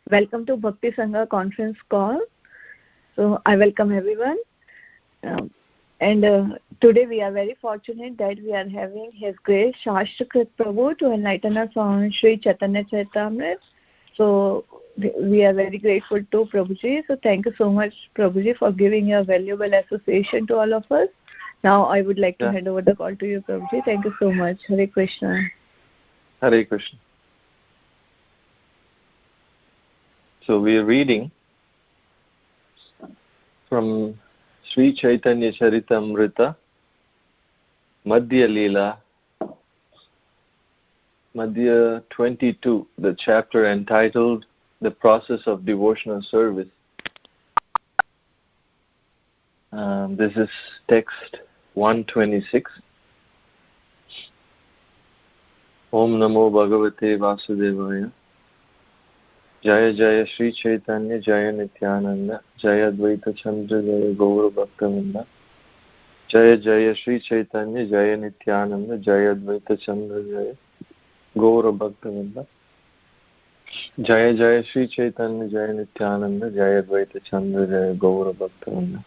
Welcome to Bhakti Sangha conference call. So I welcome everyone. Today we are very fortunate that we are having His Grace Shastra Krit Prabhu to enlighten us on Sri Chaitanya Charitamrita. So we are very grateful to Prabhuji. So thank you so much, Prabhuji, for giving your valuable association to all of us. Now I would like to hand over the call to you, Prabhuji. Thank you so much. Hare Krishna. Hare Krishna. So we are reading from Sri Chaitanya Charitamrita, Madhya Lila, Madhya 22, the chapter entitled The Process of Devotional Service. This is text 126. Om Namo Bhagavate Vasudevaya. Jaya Jaya Sri Chaitanya Jaya Nityananda Jaya Advaita Chandra Jaya Gaura Bhaktavinda Jaya Jaya Sri Chaitanya Jaya Nityananda Jaya Advaita Chandra Jaya Gaura Bhaktavinda Jaya Jaya Sri Chaitanya Jaya Nityananda Jaya Advaita Chandra Jaya Gaura Bhaktavinda.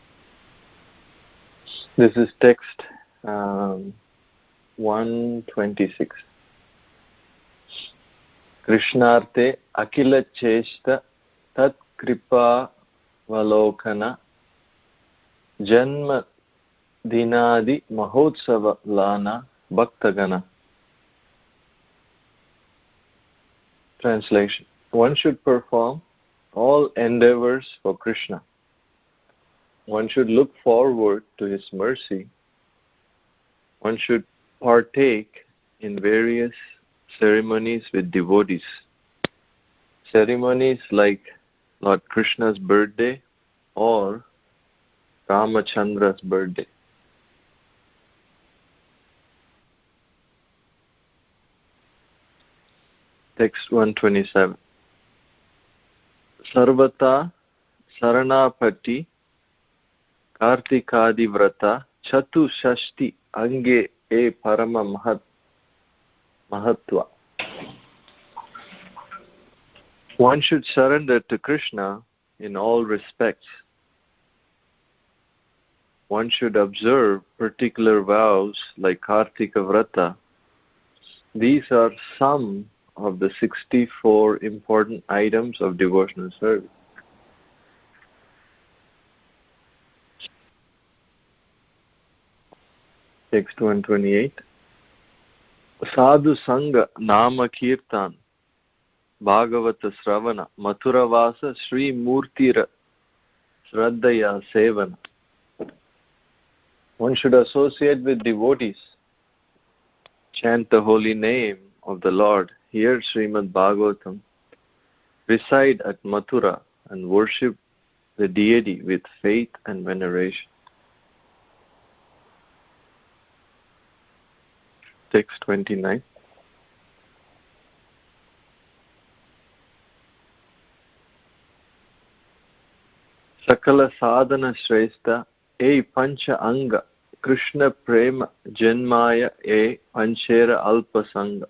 This is text 126. Krishnarte Akila Cheshta Tat Kripa Valokana Janma Dinadi Mahotsava Lana Bhaktagana. Translation. One should perform all endeavors for Krishna. One should look forward to His mercy. One should partake in various ceremonies with devotees. Ceremonies like Lord Krishna's birthday or Ramachandra's birthday. Text 127. Sarvata Saranapati Kartikadi Vrata Chatu Shashti Ange E Parama Mahatva. One should surrender to Krishna in all respects. One should observe particular vows like Kartika Vrata. These are some of the 64 important items of devotional service. Text 128. Sadhu Sangha Nama Kirtan Bhagavata Sravana Mathuravasa Sri Murtira Shraddhaya Sevana. One should associate with devotees, chant the holy name of the Lord, hear Srimad Bhagavatam, reside at Mathura and worship the deity with faith and veneration. Text 29. Sakala sadhana shrestha e pancha anga Krishna prema janmaya e panchera alpa sangha.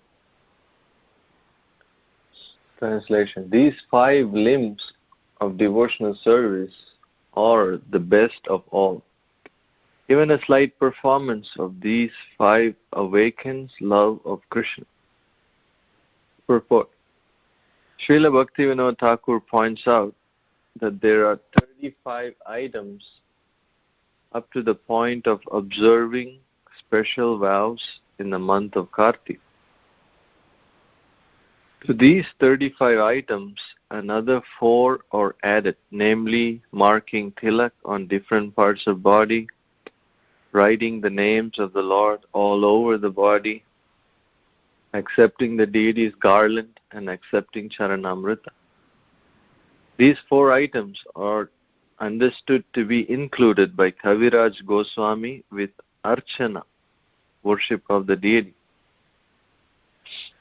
Translation. These 5 limbs of devotional service are the best of all. Even a slight performance of these 5 awakens love of Krishna. Purport. Srila Bhaktivinoda Thakur points out that there are 35 items up to the point of observing special vows in the month of Kartik. To these 35 items, another 4 are added, namely marking tilak on different parts of body, writing the names of the Lord all over the body, accepting the deity's garland, and accepting Charanamrita. These 4 items are understood to be included by Kaviraj Goswami with Archana, worship of the deity.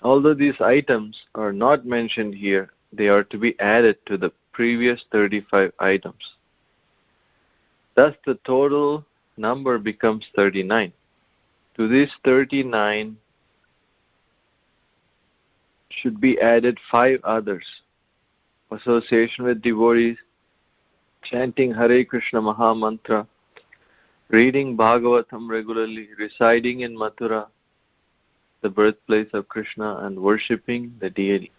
Although these items are not mentioned here, they are to be added to the previous 35 items. Thus the total number becomes 39. To this 39 should be added 5 others. association with devotees, chanting Hare Krishna Maha Mantra, reading Bhagavatam regularly, residing in Mathura, the birthplace of Krishna, and worshipping the deity.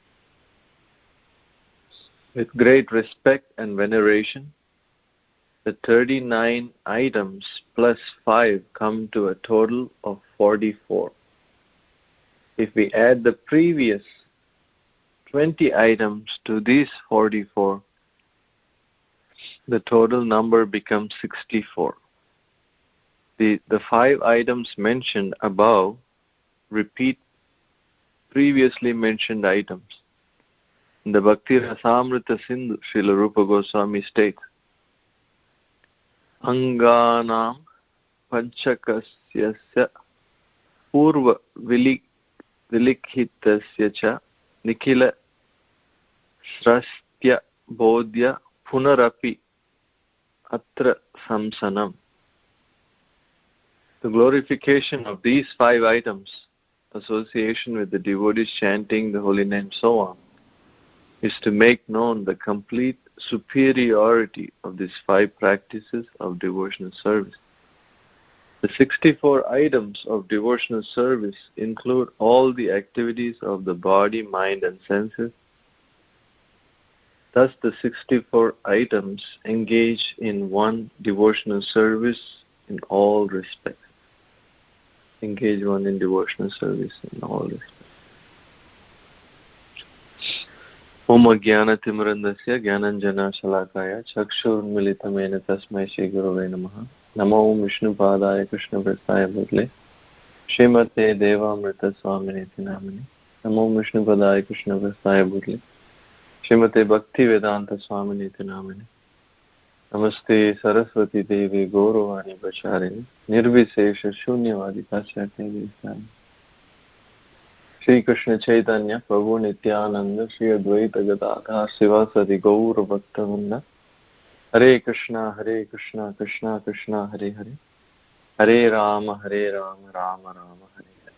With great respect and veneration, the 39 items plus 5 come to a total of 44. If we add the previous 20 items to these 44, the total number becomes 64. The 5 items mentioned above repeat previously mentioned items. In the Bhakti Rasamrita Sindhu, Srila Rupa Goswami states, Anganam Panchakasyasya Purva Vilikhitasya Cha Nikhila Srastya Bodhya Punarapi Atra Samsanam. The glorification of these 5 items, association with the devotees chanting the holy name, so on, is to make known the complete superiority of these 5 practices of devotional service. The 64 items of devotional service include all the activities of the body, mind and senses. Thus the 64 items engage in one devotional service in all respects. Engage one in devotional service in all respects. Om Jnana Timirandasya Jnananjana Shalakaya Chakshurmilitamena Tasmai Shri Gurave Namaha Namo Vishnu Padaya Krishna Prasthaya Bhutale Srimate Devamrita Swamini Namini Namo Vishnu Padaya Krishna Prasthaya Bhutale Srimate Bhakti Vedanta Swamini Namini Namaste Saraswati Devi Gauravani Vacharini Nirvisesha Shunyavadi Paschate Visami Shri Krishna Chaitanya Prabhu Nityananda Shri Advaita Gadadhar Sivasadi Gaura Bhaktavinda Hare Krishna Krishna Krishna Hare Hare Hare Rama Rama Rama Hare Hare.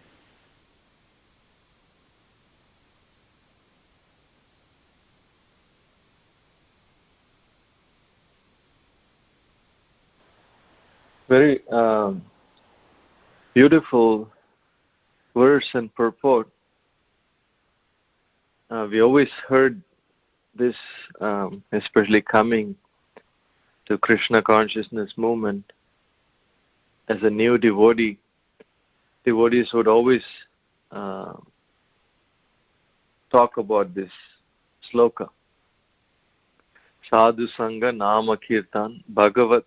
Very beautiful verse and purport. We always heard this, especially coming to Krishna consciousness movement. As a new devotee, devotees would always talk about this sloka. Sadhu Sangha Nama Kirtan Bhagavat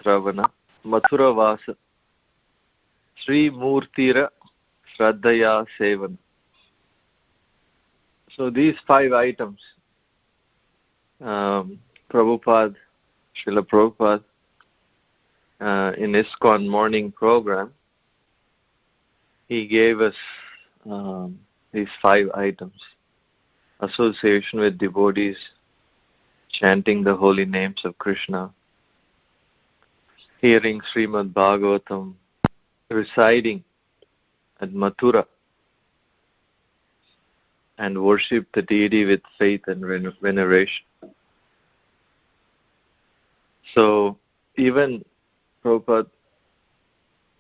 Sravana Mathura Vasa Sri Murtira Shraddhaya Sevana. So these 5 items, Prabhupada, Srila Prabhupada, in ISKCON morning program, he gave us these 5 items. Association with devotees, chanting the holy names of Krishna, hearing Srimad Bhagavatam, residing at Mathura, and worship the deity with faith and veneration. So even Prabhupada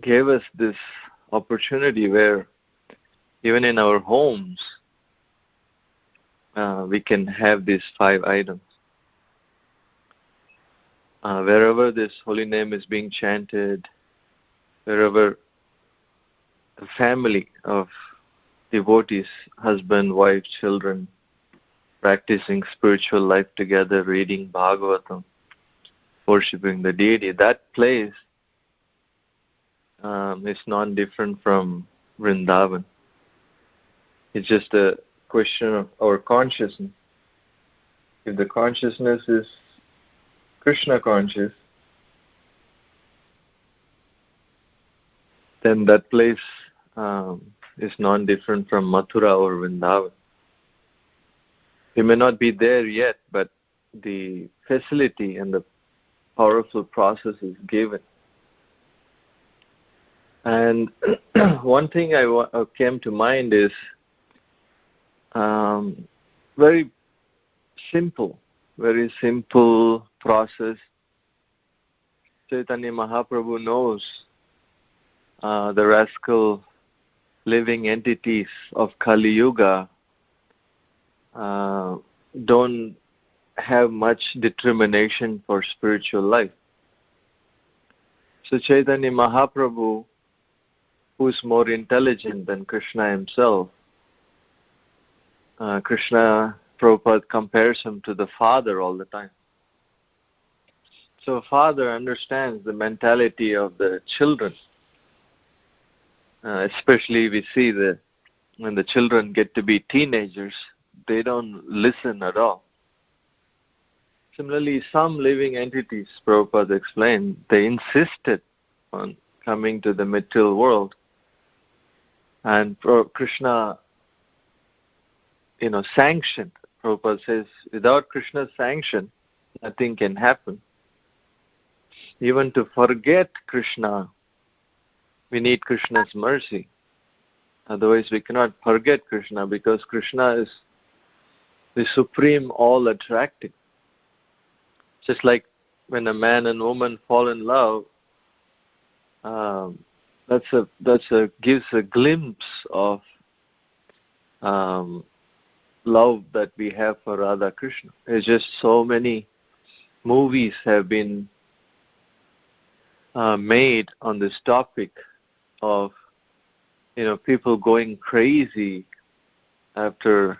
gave us this opportunity where even in our homes we can have these 5 items. Wherever this holy name is being chanted, wherever the family of devotees, husband, wife, children, practicing spiritual life together, reading Bhagavatam, worshipping the deity, that place is non-different from Vrindavan. It's just a question of our consciousness. If the consciousness is Krishna conscious, then that place is non-different from Mathura or Vrindavan. We may not be there yet, but the facility and the powerful process is given. And one thing came to mind is very simple, very simple process. Chaitanya Mahaprabhu knows the rascal living entities of Kali Yuga don't have much determination for spiritual life. So Chaitanya Mahaprabhu, who is more intelligent than Krishna himself, Krishna Prabhupada compares him to the father all the time. So father understands the mentality of the children. Especially we see that when the children get to be teenagers, they don't listen at all. Similarly, some living entities, Prabhupada explained, they insisted on coming to the material world. And Krishna, sanctioned. Prabhupada says, without Krishna's sanction, nothing can happen. Even to forget Krishna, we need Krishna's mercy. Otherwise, we cannot forget Krishna, because Krishna is the supreme, all-attractive. Just like when a man and woman fall in love, gives a glimpse of love that we have for Radha Krishna. There's just so many movies have been made on this topic of people going crazy after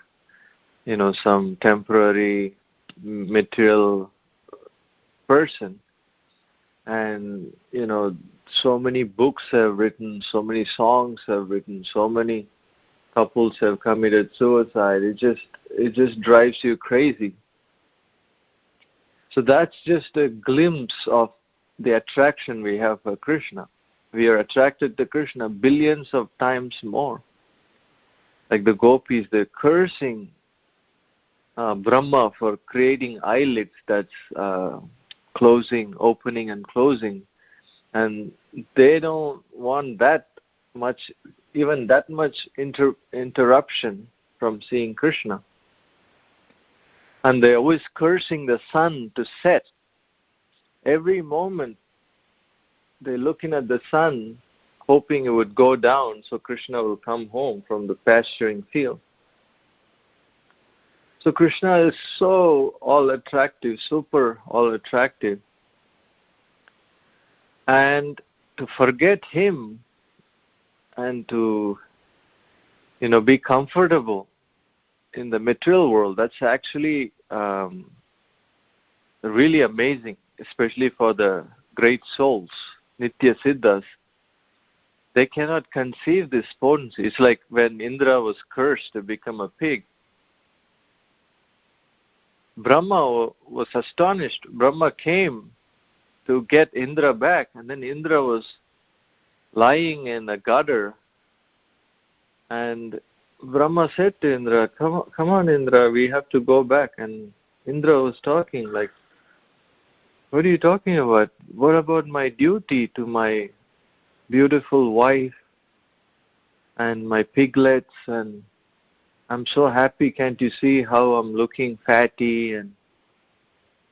some temporary material person, and so many books have written, so many songs have written, so many couples have committed suicide. It just drives you crazy. So that's just a glimpse of the attraction we have for Krishna. We are attracted to Krishna billions of times more. Like the gopis, they're cursing Brahma for creating eyelids that's opening and closing. And they don't want that much interruption from seeing Krishna. And they're always cursing the sun to set. Every moment they're looking at the sun, hoping it would go down so Krishna will come home from the pasturing field. So Krishna is so all-attractive, super all-attractive. And to forget him and to, be comfortable in the material world, that's actually really amazing, especially for the great souls, Nitya Siddhas. They cannot conceive this potency. It's like when Indra was cursed to become a pig. Brahma was astonished. Brahma came to get Indra back, and then Indra was lying in a gutter, and Brahma said to Indra, come on Indra, we have to go back. And Indra was talking like, what are you talking about? What about my duty to my beautiful wife and my piglets? And I'm so happy, can't you see how I'm looking fatty? And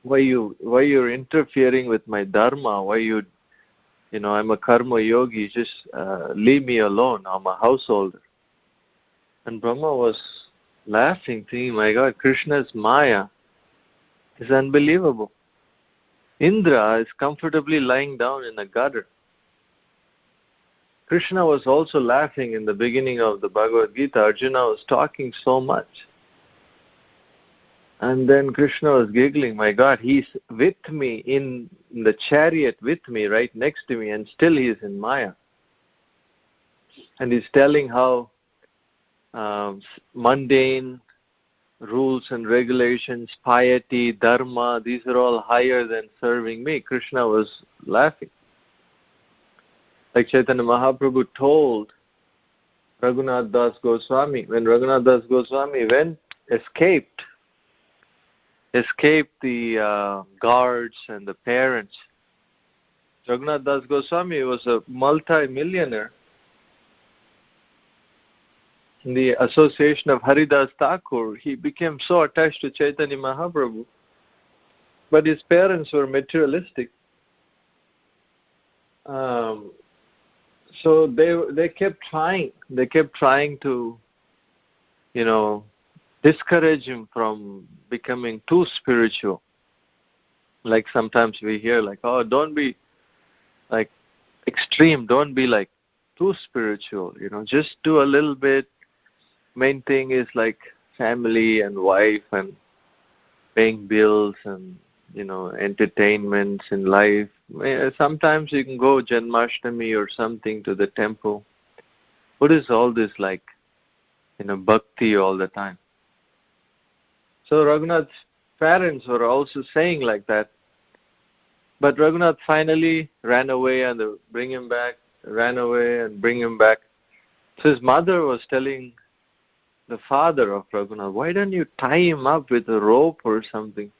why you're interfering with my dharma? Why I'm a karma yogi, just leave me alone, I'm a householder. And Brahma was laughing, thinking, my God, Krishna's Maya is unbelievable. Indra is comfortably lying down in a gutter. Krishna was also laughing in the beginning of the Bhagavad Gita. Arjuna was talking so much. And then Krishna was giggling, my God, he's with me in the chariot with me, right next to me, and still he's in Maya. And he's telling how mundane rules and regulations, piety, dharma, these are all higher than serving me. Krishna was laughing. Like Chaitanya Mahaprabhu told Raghunath Das Goswami, when Raghunath Das Goswami escaped the guards and the parents. Raghunath Das Goswami was a multi-millionaire. in the association of Haridas Thakur, he became so attached to Chaitanya Mahaprabhu. But his parents were materialistic. So they kept trying. They kept trying to, discourage him from becoming too spiritual. Like sometimes we hear like, oh, don't be like extreme. Don't be like too spiritual. Just do a little bit. Main thing is like family and wife and paying bills and entertainments in life. Sometimes you can go Janmashtami or something to the temple. What is all this like, bhakti all the time? So Raghunath's parents were also saying like that. But Raghunath finally ran away and they bring him back, ran away and bring him back. So his mother was telling the father of Raghunath, why don't you tie him up with a rope or something?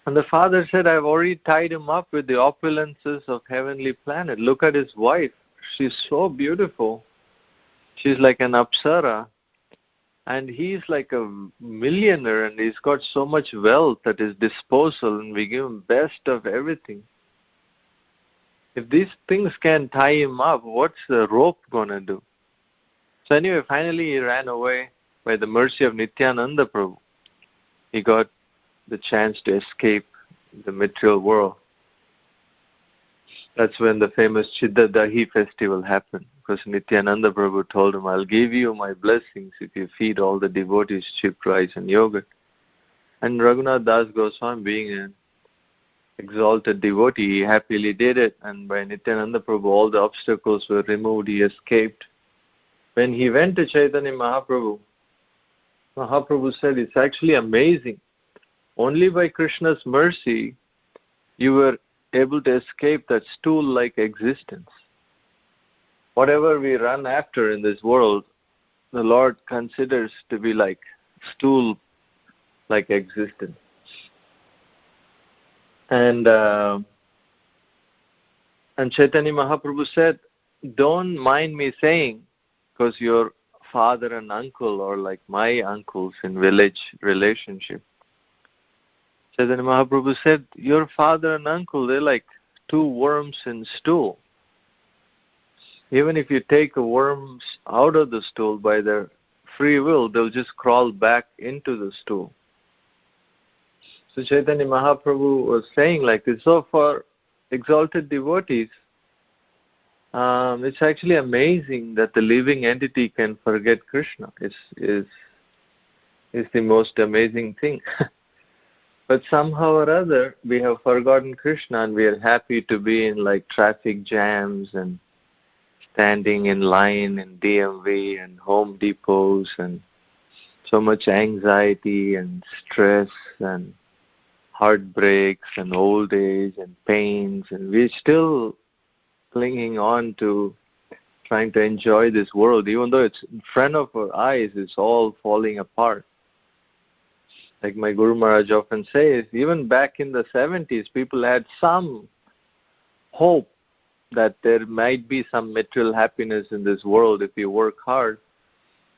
And the father said, I've already tied him up with the opulences of heavenly planet. Look at his wife. She's so beautiful. She's like an apsara. And he's like a millionaire and he's got so much wealth at his disposal and we give him best of everything. If these things can tie him up, what's the rope going to do? So anyway, finally he ran away by the mercy of Nityananda Prabhu. He got the chance to escape the material world. That's when the famous Chiddadahi festival happened, because Nityananda Prabhu told him, I'll give you my blessings if you feed all the devotees chipped rice and yogurt. And Raghunath Das Goswami, being an exalted devotee, he happily did it, and by Nityananda Prabhu all the obstacles were removed, he escaped. When he went to Chaitanya Mahaprabhu, Mahaprabhu said, it's actually amazing. Only by Krishna's mercy, you were able to escape that stool-like existence. Whatever we run after in this world, the Lord considers to be like stool-like existence. And Chaitanya Mahaprabhu said, don't mind me saying, because your father and uncle are like my uncles in village relationship. Chaitanya Mahaprabhu said, your father and uncle, they're like two worms in stool. Even if you take the worms out of the stool by their free will, they'll just crawl back into the stool. So Chaitanya Mahaprabhu was saying like this. So for exalted devotees, it's actually amazing that the living entity can forget Krishna. It's the most amazing thing. But somehow or other, we have forgotten Krishna and we are happy to be in like traffic jams and standing in line in DMV and Home Depots and so much anxiety and stress and heartbreaks and old age and pains, and we're still clinging on to trying to enjoy this world, even though it's in front of our eyes, it's all falling apart. Like my Guru Maharaj often says, even back in the 70s, people had some hope that there might be some material happiness in this world if you work hard.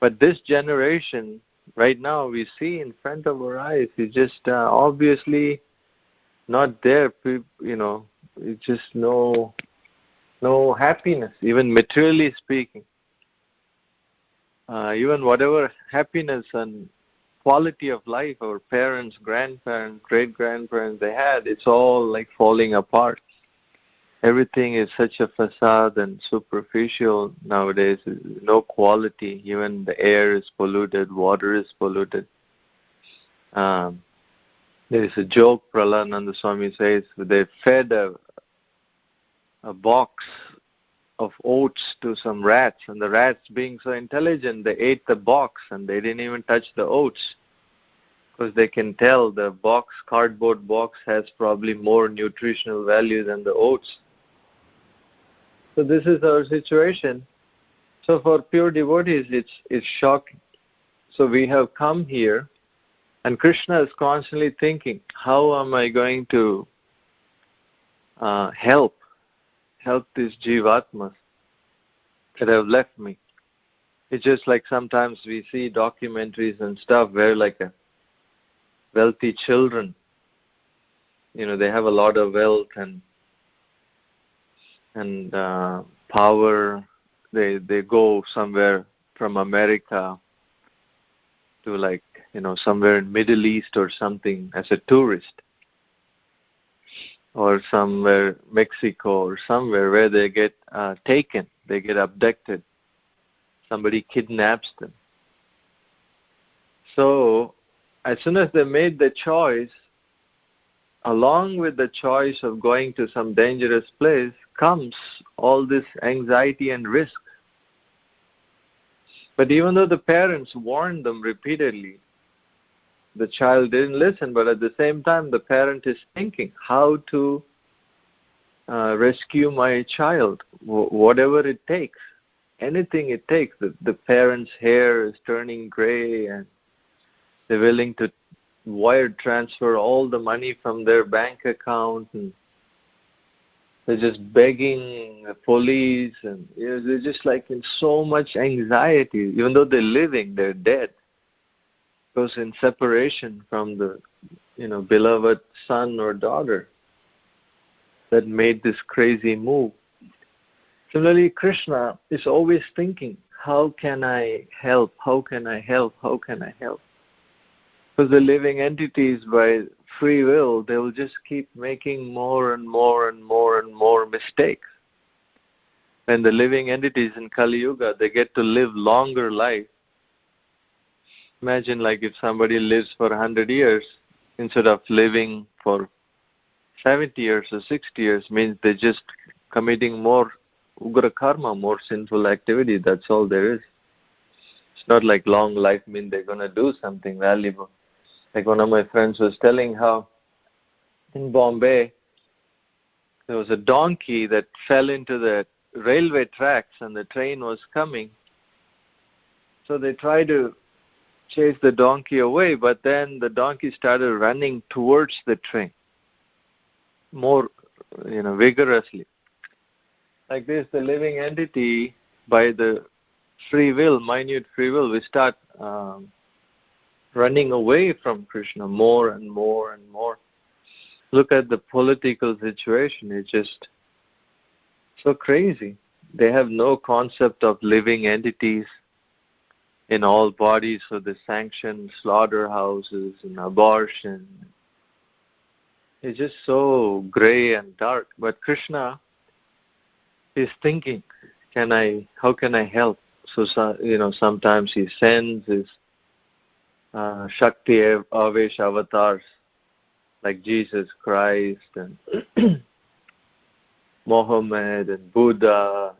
But this generation, right now, we see in front of our eyes, it's just obviously not there. It's just no happiness, even materially speaking. Even whatever happiness and quality of life our parents, grandparents, great-grandparents, they had, it's all like falling apart. Everything is such a facade and superficial nowadays. No quality. Even the air is polluted, water is polluted. There is a joke Prahladananda Swami says, they fed a box of oats to some rats, and the rats, being so intelligent, they ate the box and they didn't even touch the oats, because they can tell the cardboard box has probably more nutritional value than the oats. So this is our situation. So for pure devotees, it's shocking. So we have come here, and Krishna is constantly thinking, how am I going to help these jivatmas that have left me? It's just like sometimes we see documentaries and stuff where like a wealthy children, they have a lot of wealth and power. They go somewhere from America to like, somewhere in Middle East or something as a tourist, or somewhere Mexico or somewhere where they get taken, they get abducted. Somebody kidnaps them. So as soon as they made the choice, along with the choice of going to some dangerous place comes all this anxiety and risk. But even though the parents warned them repeatedly, the child didn't listen. But at the same time, the parent is thinking how to rescue my child, whatever it takes, anything it takes. The parents' hair is turning gray and they're willing to wire transfer all the money from their bank account, and they're just begging the police, and they're just like in so much anxiety. Even though they're living, they're dead. Because in separation from the beloved son or daughter that made this crazy move. Similarly, Krishna is always thinking, how can I help? How can I help? How can I help? Because the living entities, by free will, they will just keep making more and more and more and more mistakes. And the living entities in Kali Yuga, they get to live longer life. Imagine like if somebody lives for 100 years, instead of living for 70 years or 60 years, means they're just committing more ugra karma, more sinful activity. That's all there is. It's not like long life means they're going to do something valuable. Like one of my friends was telling how in Bombay, there was a donkey that fell into the railway tracks and the train was coming. So they tried to chase the donkey away, but then the donkey started running towards the train more, vigorously. Like this, the living entity, by the free will, minute free will, we start running away from Krishna more and more and more. Look at the political situation. It's just so crazy. They have no concept of living entities in all bodies, so they sanction slaughterhouses and abortion. It's just so gray and dark. But Krishna is thinking, how can I help? So sometimes he sends his Shakti Avesh avatars like Jesus Christ and Mohammed and Buddha,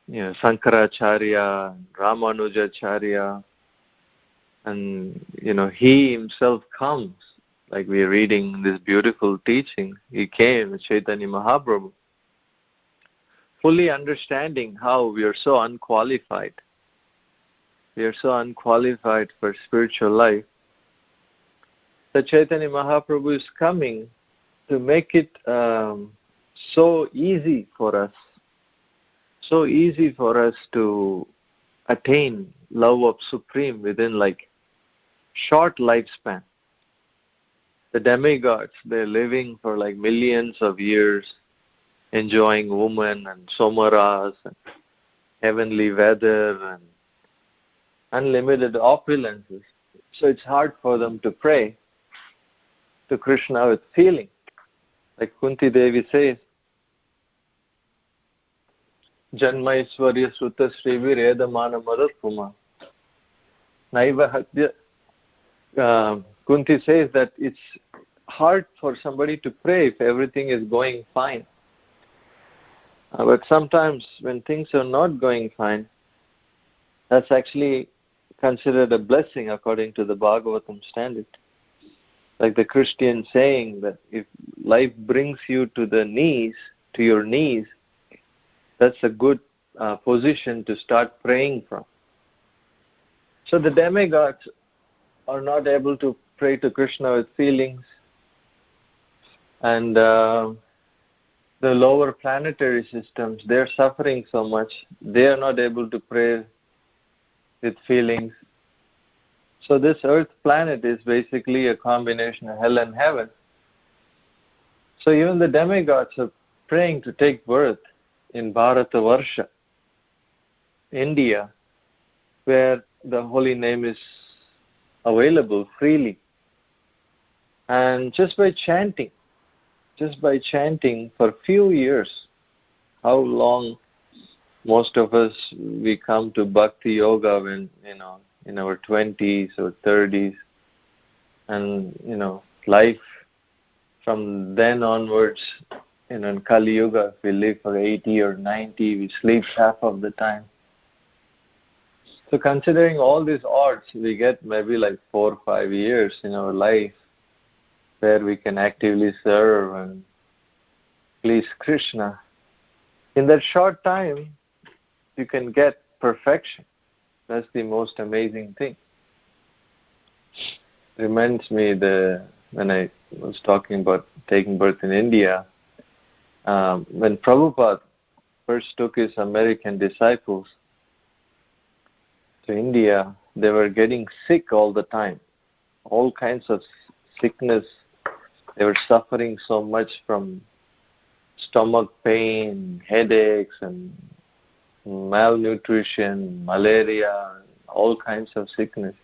Sankaracharya, Ramanujacharya, and he himself comes. Like we're reading this beautiful teaching, he came, Chaitanya Mahaprabhu, fully understanding how we are so unqualified. We are so unqualified for spiritual life. The Chaitanya Mahaprabhu is coming to make it so easy for us to attain love of Supreme within like short lifespan. The demigods, they're living for like millions of years, enjoying women and somaras and heavenly weather and unlimited opulences. So it's hard for them to pray to Krishna with feeling. Like Kunti Devi says, Janmaiswarya Sruta Srivir Edamana Madat Puma. Naiva Hatya. Kunti says that it's hard for somebody to pray if everything is going fine. But sometimes when things are not going fine, that's actually considered a blessing according to the Bhagavatam standard. Like the Christian saying that if life brings you to your knees, that's a good position to start praying from. So the demigods are not able to pray to Krishna with feelings, and the lower planetary systems, they're suffering so much, they are not able to pray with feelings. So this earth planet is basically a combination of hell and heaven. So even the demigods are praying to take birth in Bharatavarsha, India, where the holy name is available freely. And just by chanting for few years, how long most of us, we come to bhakti yoga when, in our 20s or 30s, and, life from then onwards, in Kali Yuga, if we live for 80 or 90, we sleep half of the time. So considering all these odds, we get maybe like 4 or 5 years in our life where we can actively serve and please Krishna. In that short time, you can get perfection. That's the most amazing thing. Reminds me when I was talking about taking birth in India, when Prabhupada first took his American disciples to India, they were getting sick all the time. All kinds of sickness. They were suffering so much from stomach pain, headaches, and malnutrition, malaria, all kinds of sickness.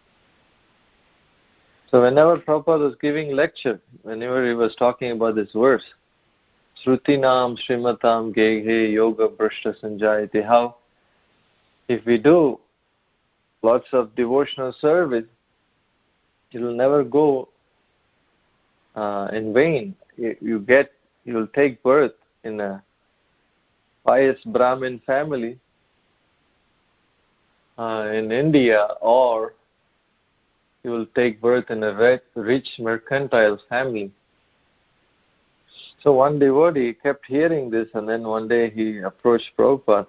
So whenever Prabhupada was giving lecture, whenever he was talking about this verse, Shrutinam Srimatam Geghe Yoga Brashta Sanjayate, how if we do lots of devotional service, it will never go in vain. You will take birth in a pious Brahmin family in India, or you will take birth in a rich mercantile family. So one devotee kept hearing this, and then one day he approached Prabhupada.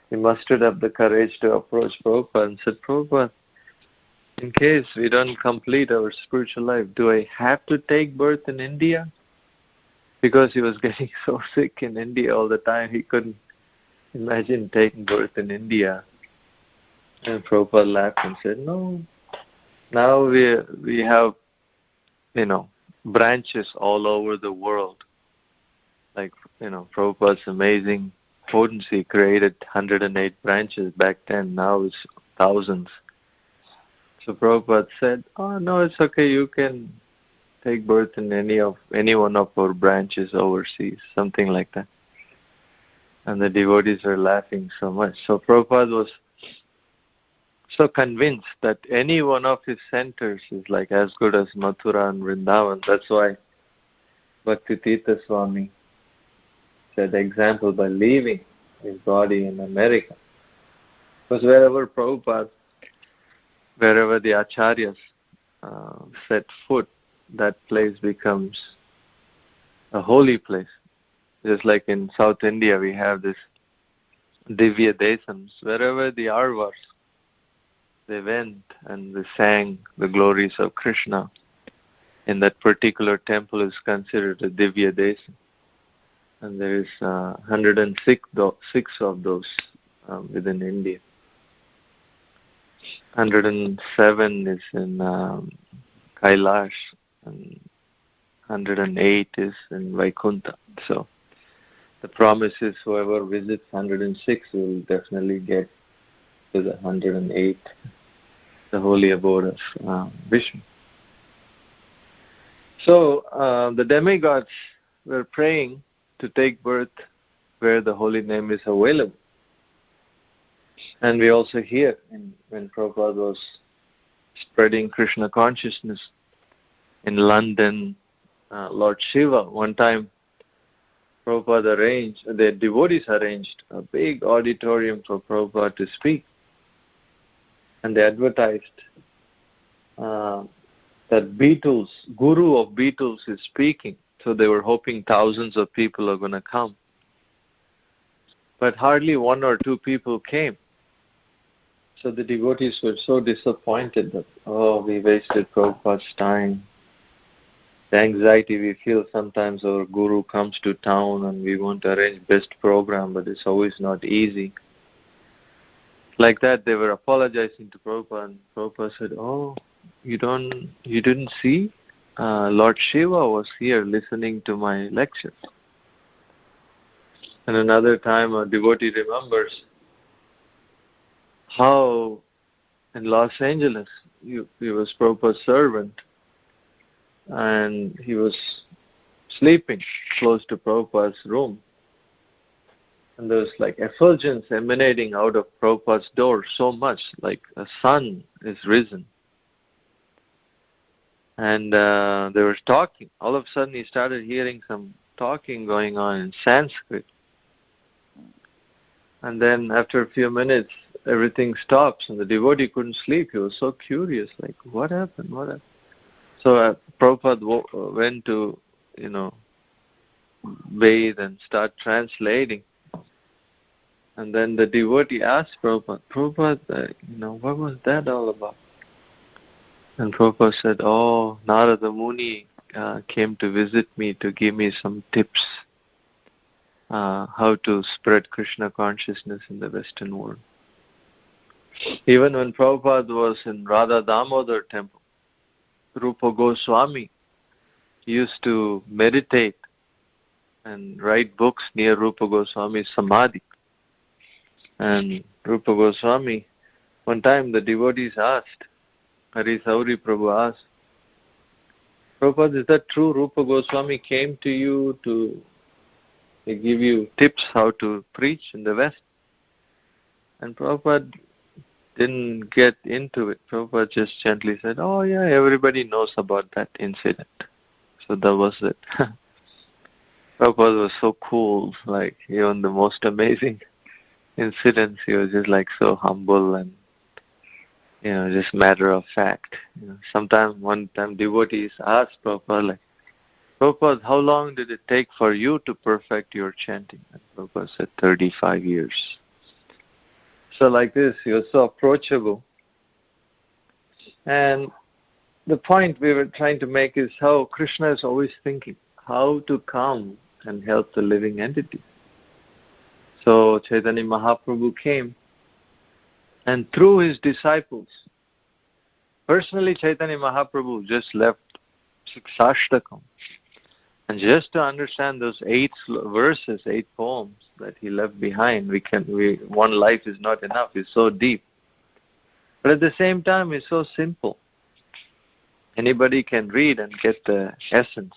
He mustered up the courage to approach Prabhupada and said, Prabhupada, in case we don't complete our spiritual life, do I have to take birth in India? Because he was getting so sick in India all the time, he couldn't imagine taking birth in India. And Prabhupada laughed and said, no, now we have, branches all over the world. Like, Prabhupada's amazing potency created 108 branches back then. Now it's thousands. So Prabhupada said, oh, no, it's okay. You can take birth in any one of our branches overseas, something like that. And the devotees were laughing so much. So Prabhupada was so convinced that any one of his centers is like as good as Mathura and Vrindavan. That's why Bhaktitirtha Swami set the example by leaving his body in America. Because wherever the acharyas set foot, that place becomes a holy place. Just like in South India, we have this Divya Desams. Wherever the Arvas, they went and they sang the glories of Krishna. In that particular temple is considered a Divya Desam. And there is 106 of those within India. 107 is in Kailash, and 108 is in Vaikuntha. So the promise is whoever visits 106 will definitely get to the 108, the holy abode of Vishnu. So the demigods were praying to take birth where the holy name is available. And we also hear when Prabhupada was spreading Krishna consciousness in London, Lord Shiva, one time Prabhupada the devotees arranged a big auditorium for Prabhupada to speak. And they advertised that Beatles, Guru of Beatles is speaking. So they were hoping thousands of people are going to come. But hardly 1 or 2 people came. So the devotees were so disappointed that, we wasted Prabhupada's time. The anxiety we feel sometimes our Guru comes to town and we want to arrange best program, but it's always not easy. Like that, they were apologizing to Prabhupada, and Prabhupada said, "Oh, you didn't see? Lord Shiva was here listening to my lecture." And another time, a devotee remembers how in Los Angeles, he was Prabhupada's servant, and he was sleeping close to Prabhupada's room. And there was like effulgence emanating out of Prabhupada's door so much, like a sun is risen. And they were talking. All of a sudden he started hearing some talking going on in Sanskrit. And then after a few minutes, everything stops and the devotee couldn't sleep. He was so curious, like, what happened? What happened? So Prabhupada went to, bathe and start translating. And then the devotee asked Prabhupada, what was that all about? And Prabhupada said, "Oh, Narada Muni came to visit me to give me some tips how to spread Krishna consciousness in the Western world." Even when Prabhupada was in Radha Damodar temple, Rupa Goswami used to meditate and write books near Rupa Goswami's Samadhi. And Rupa Goswami, one time the devotees asked, Hari Sauri Prabhu asked, "Prabhupada, is that true? Rupa Goswami came to you to give you tips how to preach in the West?" And Prabhupada didn't get into it. Prabhupada just gently said, "Oh yeah, everybody knows about that incident." So that was it. Prabhupada was so cool, like even the most amazing incidents, he was just like so humble and just matter of fact. One time devotees asked Prabhupada, like, "Prabhupada, how long did it take for you to perfect your chanting?" And Prabhupada said, 35 years. So like this, he was so approachable. And the point we were trying to make is how Krishna is always thinking how to come and help the living entity. So Chaitanya Mahaprabhu came, and through his disciples, personally Chaitanya Mahaprabhu just left 6 Ashtakam. And just to understand those 8 verses, 8 poems that he left behind, one life is not enough. It's so deep. But at the same time, it's so simple. Anybody can read and get the essence.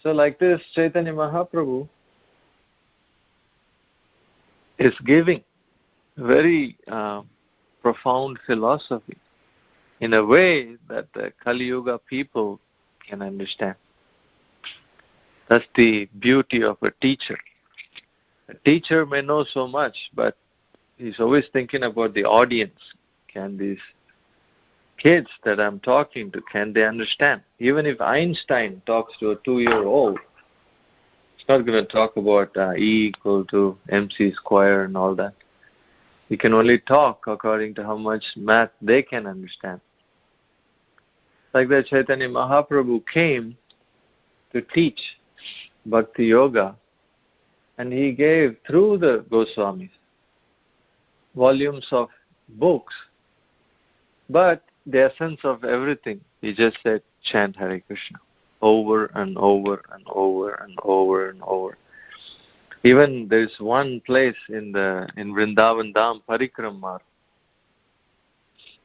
So like this, Chaitanya Mahaprabhu is giving very profound philosophy in a way that the Kali Yuga people can understand. That's the beauty of a teacher. A teacher may know so much, but he's always thinking about the audience. Can these kids that I'm talking to, can they understand? Even if Einstein talks to a 2-year-old, he's not going to talk about E equal to MC square and all that. He can only talk according to how much math they can understand. Like that, Chaitanya Mahaprabhu came to teach Bhakti Yoga, and he gave through the Goswamis volumes of books, but the essence of everything, he just said, chant Hare Krishna over and over and over and over and over. Even there's one place in Vrindavan Dham, Parikramar.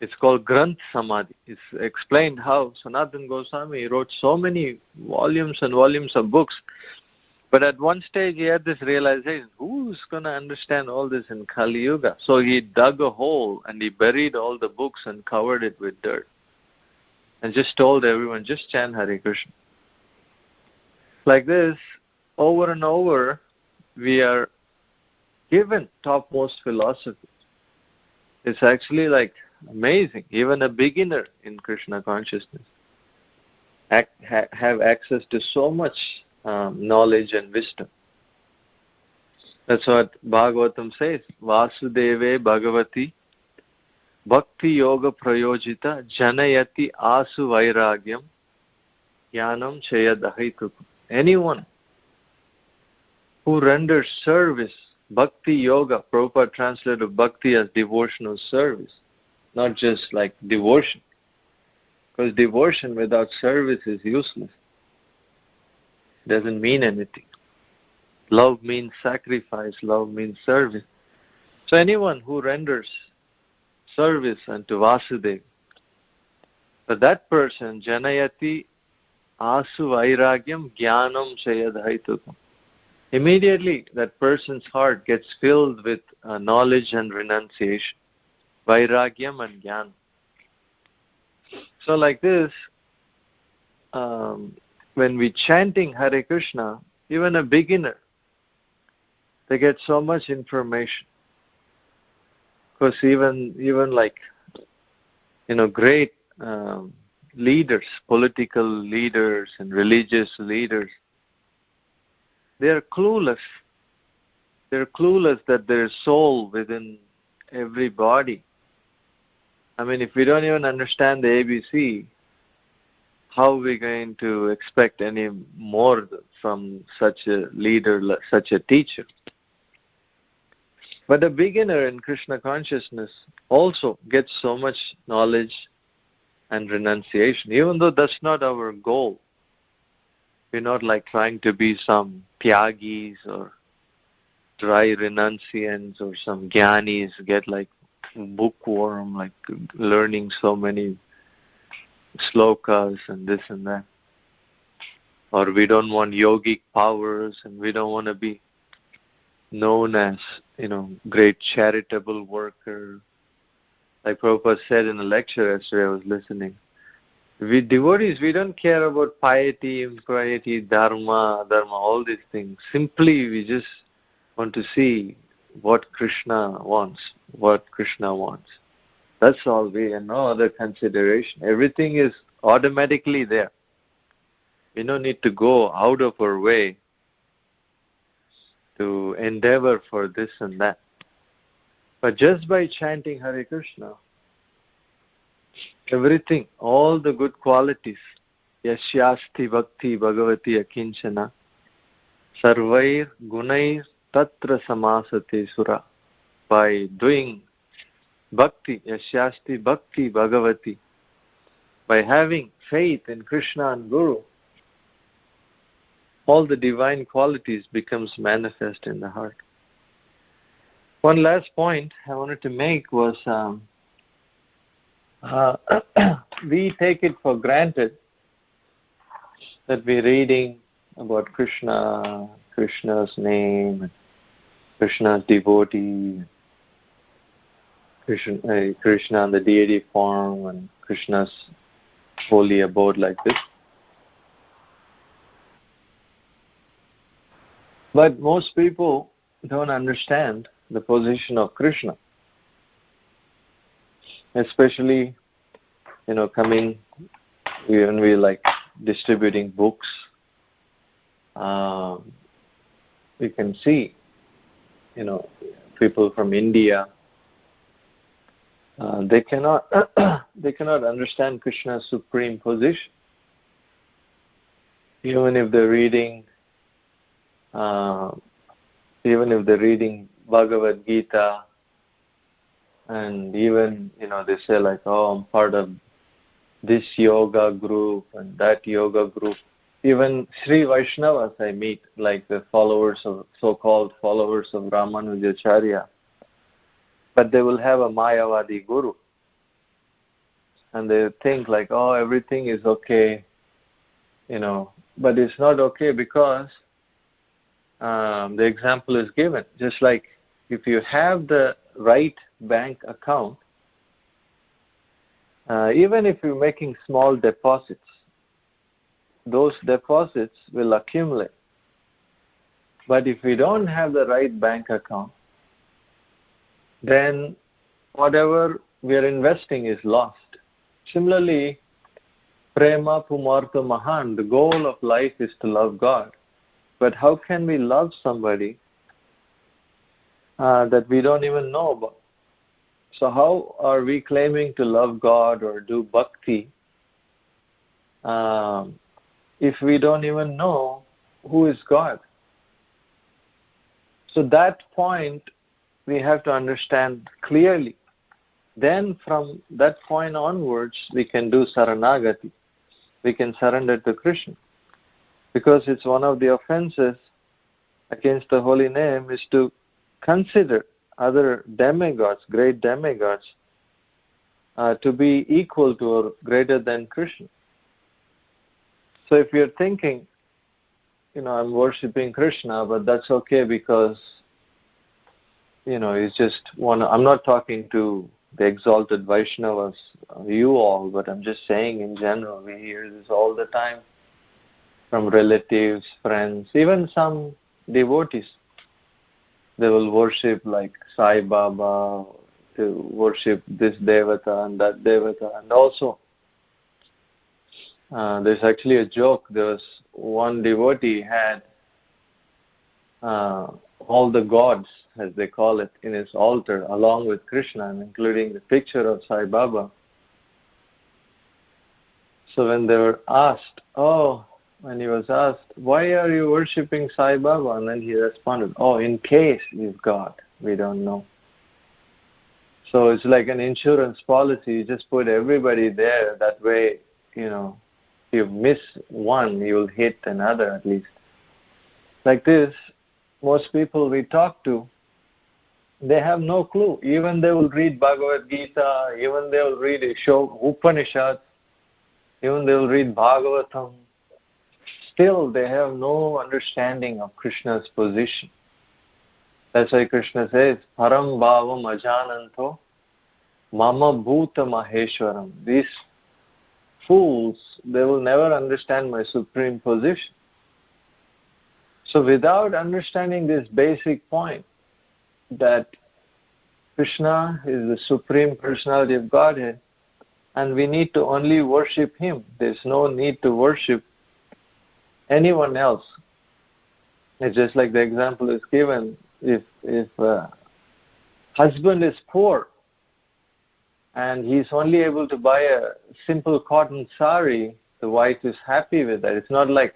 It's called Granth Samadhi. It's explained how Sanatana Goswami wrote so many volumes and volumes of books. But at one stage he had this realization, who's going to understand all this in Kali Yuga? So he dug a hole and he buried all the books and covered it with dirt. And just told everyone, just chant Hare Krishna. Like this, over and over, we are given topmost philosophy. It's actually like amazing. Even a beginner in Krishna consciousness have access to so much knowledge and wisdom. That's what Bhagavatam says. Vasudeve Bhagavati Bhakti Yoga Prayojita Janayati Asu Vairagyam Jnanam Chayadahitukum. Anyone who renders service Bhakti Yoga, Prabhupada translated Bhakti as devotional service, not just like devotion. Because devotion without service is useless. Doesn't mean anything. Love means sacrifice, love means service. So anyone who renders service unto Vasudeva, for that person, janayati asu vairagyam jnanam chayadhaitukam. Immediately that person's heart gets filled with knowledge and renunciation. Vairagyam and jnana. So like this, when we chanting Hare Krishna, even a beginner, they get so much information. Because even like, great leaders, political leaders and religious leaders, they are clueless. They're clueless that there's soul within every body. I mean, if we don't even understand the ABC, how are we going to expect any more from such a leader, such a teacher? But a beginner in Krishna consciousness also gets so much knowledge and renunciation, even though that's not our goal. We're not like trying to be some tyagis or dry renunciants or some jnanis, get like bookworm, like learning so many slokas and this and that. Or we don't want yogic powers, and we don't want to be known as, great charitable worker. Like Prabhupada said in a lecture yesterday I was listening. We devotees, we don't care about piety, impiety, dharma, all these things. Simply we just want to see what Krishna wants. That's all and no other consideration. Everything is automatically there. We don't need to go out of our way to endeavor for this and that. But just by chanting Hare Krishna, everything, all the good qualities, yasyasti bhakti bhagavati akinchana, sarvair gunair tatra samasate sura. By doing bhakti, yasyasti bhakti bhagavati, by having faith in Krishna and Guru, all the divine qualities becomes manifest in the heart. One last point I wanted to make was we take it for granted that we're reading about Krishna, Krishna's name, Krishna's devotee, Krishna and the deity form, and Krishna's holy abode like this. But most people don't understand the position of Krishna. Especially, coming when we like distributing books, we can see, people from India, they cannot understand Krishna's supreme position. Even if they're reading Bhagavad Gita, and even, they say like, oh, I'm part of this yoga group and that yoga group. Even Sri Vaishnavas I meet, like the so-called followers of Ramanujacharya, but they will have a Mayavadi guru. And they think like, oh, everything is okay, but it's not okay because the example is given. Just like if you have the right bank account, even if you're making small deposits, those deposits will accumulate. But if we don't have the right bank account, then whatever we are investing is lost. Similarly, prema pumartha mahan, the goal of life is to love God. But how can we love somebody that we don't even know about? So how are we claiming to love God or do bhakti if we don't even know who is God? So that point we have to understand clearly. Then from that point onwards, we can do Saranagati. We can surrender to Krishna. Because it's one of the offenses against the holy name is to consider other demigods, great demigods, to be equal to or greater than Krishna. So if you're thinking, I'm worshipping Krishna, but that's okay because, it's just one. I'm not talking to the exalted Vaishnavas, you all, but I'm just saying in general, we hear this all the time from relatives, friends, even some devotees. They will worship like Sai Baba, to worship this devata and that devata. And also, there's actually a joke. There was one devotee had all the gods, as they call it, in his altar, along with Krishna, and including the picture of Sai Baba. So when they were asked, when he was asked, why are you worshipping Sai Baba? And then he responded, in case he's God, we don't know. So it's like an insurance policy. You just put everybody there. That way, if you miss one, you will hit another at least. Like this, most people we talk to, they have no clue. Even they will read Bhagavad Gita, even they will read Upanishads, even they will read Bhagavatam. Still, they have no understanding of Krishna's position. That's why Krishna says, Param Bhavam Ajananto Mama Bhuta Maheshwaram. These fools, they will never understand my supreme position. So without understanding this basic point, that Krishna is the Supreme Personality of Godhead, and we need to only worship Him. There's no need to worship anyone else. It's just like the example is given. If husband is poor and he's only able to buy a simple cotton sari, the wife is happy with that. It's not like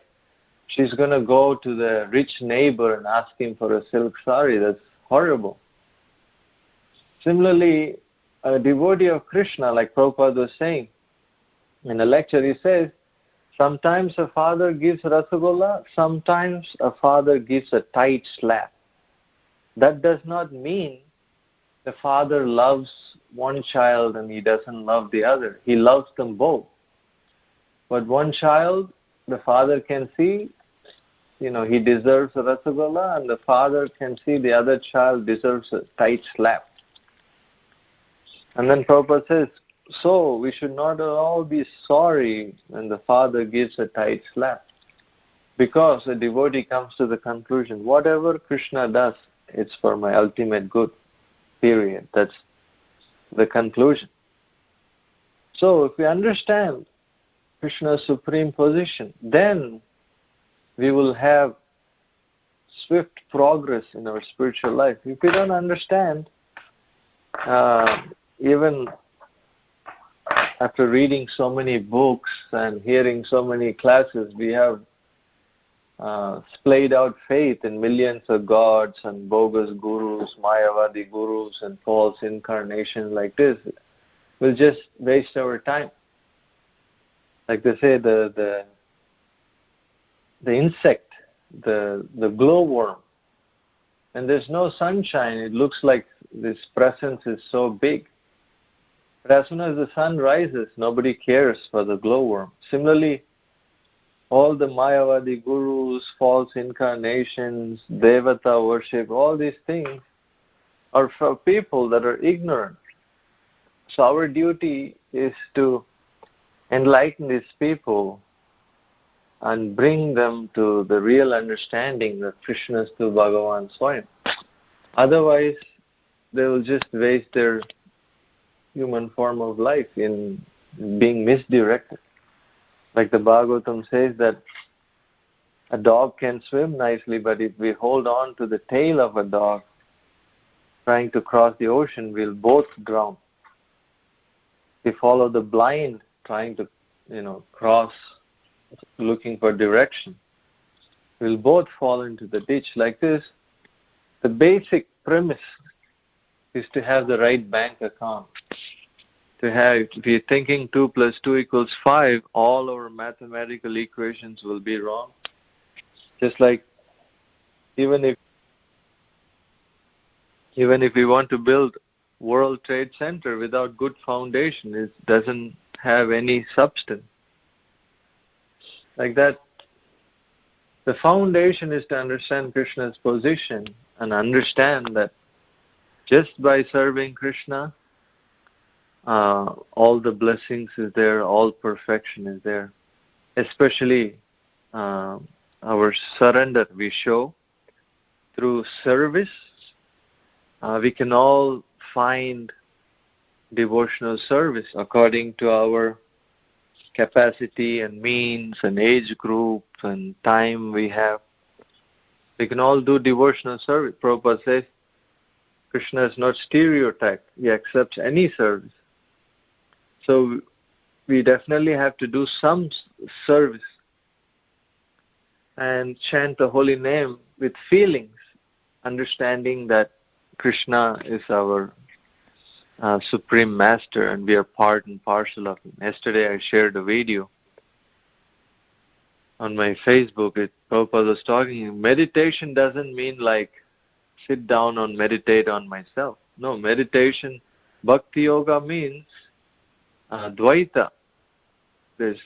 she's going to go to the rich neighbor and ask him for a silk sari. That's horrible. Similarly, a devotee of Krishna, like Prabhupada was saying in a lecture, he says, sometimes a father gives rasagolla, sometimes a father gives a tight slap. That does not mean the father loves one child and he doesn't love the other. He loves them both. But one child, the father can see, he deserves a rasagolla, and the father can see the other child deserves a tight slap. And then Prabhupada says, so we should not all be sorry when the father gives a tight slap. Because a devotee comes to the conclusion, whatever Krishna does, it's for my ultimate good. Period. That's the conclusion. So if we understand Krishna's supreme position, then we will have swift progress in our spiritual life. If we don't understand, even after reading so many books and hearing so many classes, we have splayed out faith in millions of gods and bogus gurus, Mayavadi gurus and false incarnations like this. We'll just waste our time. Like they say, the insect, the glowworm, and there's no sunshine, it looks like this presence is so big. But as soon as the sun rises, nobody cares for the glowworm. Similarly, all the Mayavadi gurus, false incarnations, devata worship, all these things are for people that are ignorant. So our duty is to enlighten these people and bring them to the real understanding that Krishna is to Bhagavan Swayam. Otherwise, they will just waste their human form of life in being misdirected. Like the Bhagavatam says that a dog can swim nicely, but if we hold on to the tail of a dog trying to cross the ocean, we'll both drown. If we follow the blind trying to, cross, looking for direction, we'll both fall into the ditch. Like this, the basic premise is to have the right bank account. To have, if you're thinking 2 plus 2 equals 5, all our mathematical equations will be wrong. Just like even if we want to build World Trade Center without good foundation, it doesn't have any substance. Like that, the foundation is to understand Krishna's position and understand that just by serving Krishna, all the blessings is there, all perfection is there. Especially our surrender we show through service. We can all find devotional service according to our capacity and means and age group and time we have. We can all do devotional service. Prabhupada says Krishna is not stereotyped. He accepts any service. So we definitely have to do some service and chant the holy name with feelings, understanding that Krishna is our Supreme Master and we are part and parcel of him. Yesterday I shared a video on my Facebook. Prabhupada was talking, meditation doesn't mean like sit down and meditate on myself. No, meditation, Bhakti Yoga means Dvaita. There's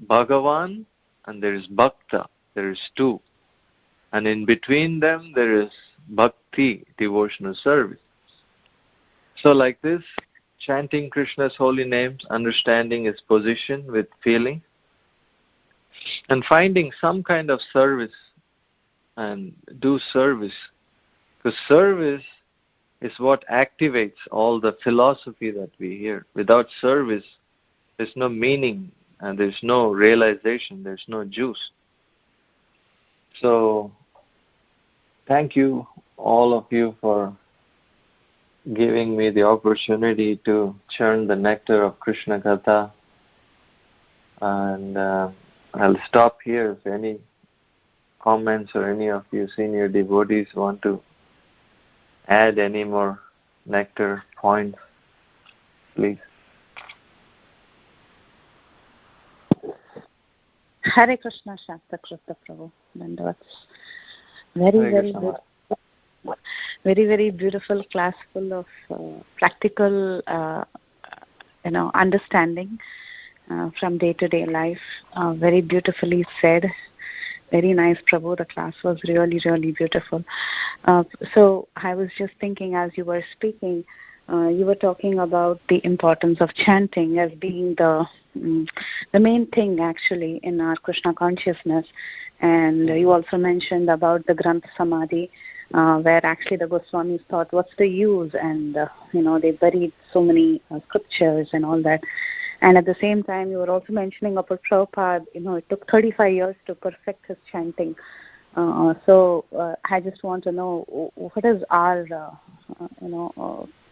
Bhagavan and there is Bhakta. There is two. And in between them there is Bhakti, devotional service. So like this, chanting Krishna's holy names, understanding his position with feeling, and finding some kind of service and do service. Because service is what activates all the philosophy that we hear. Without service, there's no meaning and there's no realization, there's no juice. So, thank you, all of you, for giving me the opportunity to churn the nectar of Krishna Katha. And I'll stop here. If any comments or any of you senior devotees want to add any more nectar points, please. Hare Krishna, Shastra Krit Prabhu. Dandavats. Very, very beautiful class full of practical, understanding from day-to-day life. Very beautifully said. Very nice, Prabhu. The class was really, really beautiful. So I was just thinking as you were speaking, you were talking about the importance of chanting as being the main thing actually in our Krishna consciousness. And you also mentioned about the Granth Samadhi, where actually the Goswamis thought, what's the use? And, they buried so many scriptures and all that. And at the same time, you were also mentioning about Prabhupada, it took 35 years to perfect his chanting. So I just want to know, what is our,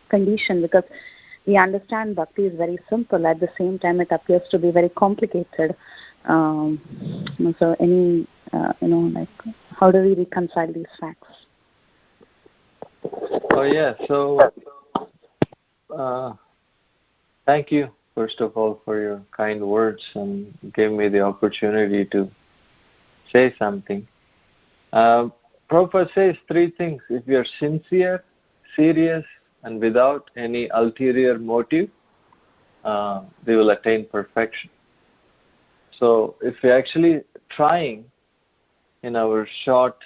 condition? Because we understand bhakti is very simple. At the same time, it appears to be very complicated. So any, how do we reconcile these facts? Oh, yeah. So, thank you, first of all, for your kind words and giving me the opportunity to say something. Prabhupada says three things. If you are sincere, serious, and without any ulterior motive, they will attain perfection. So if we're actually trying in our short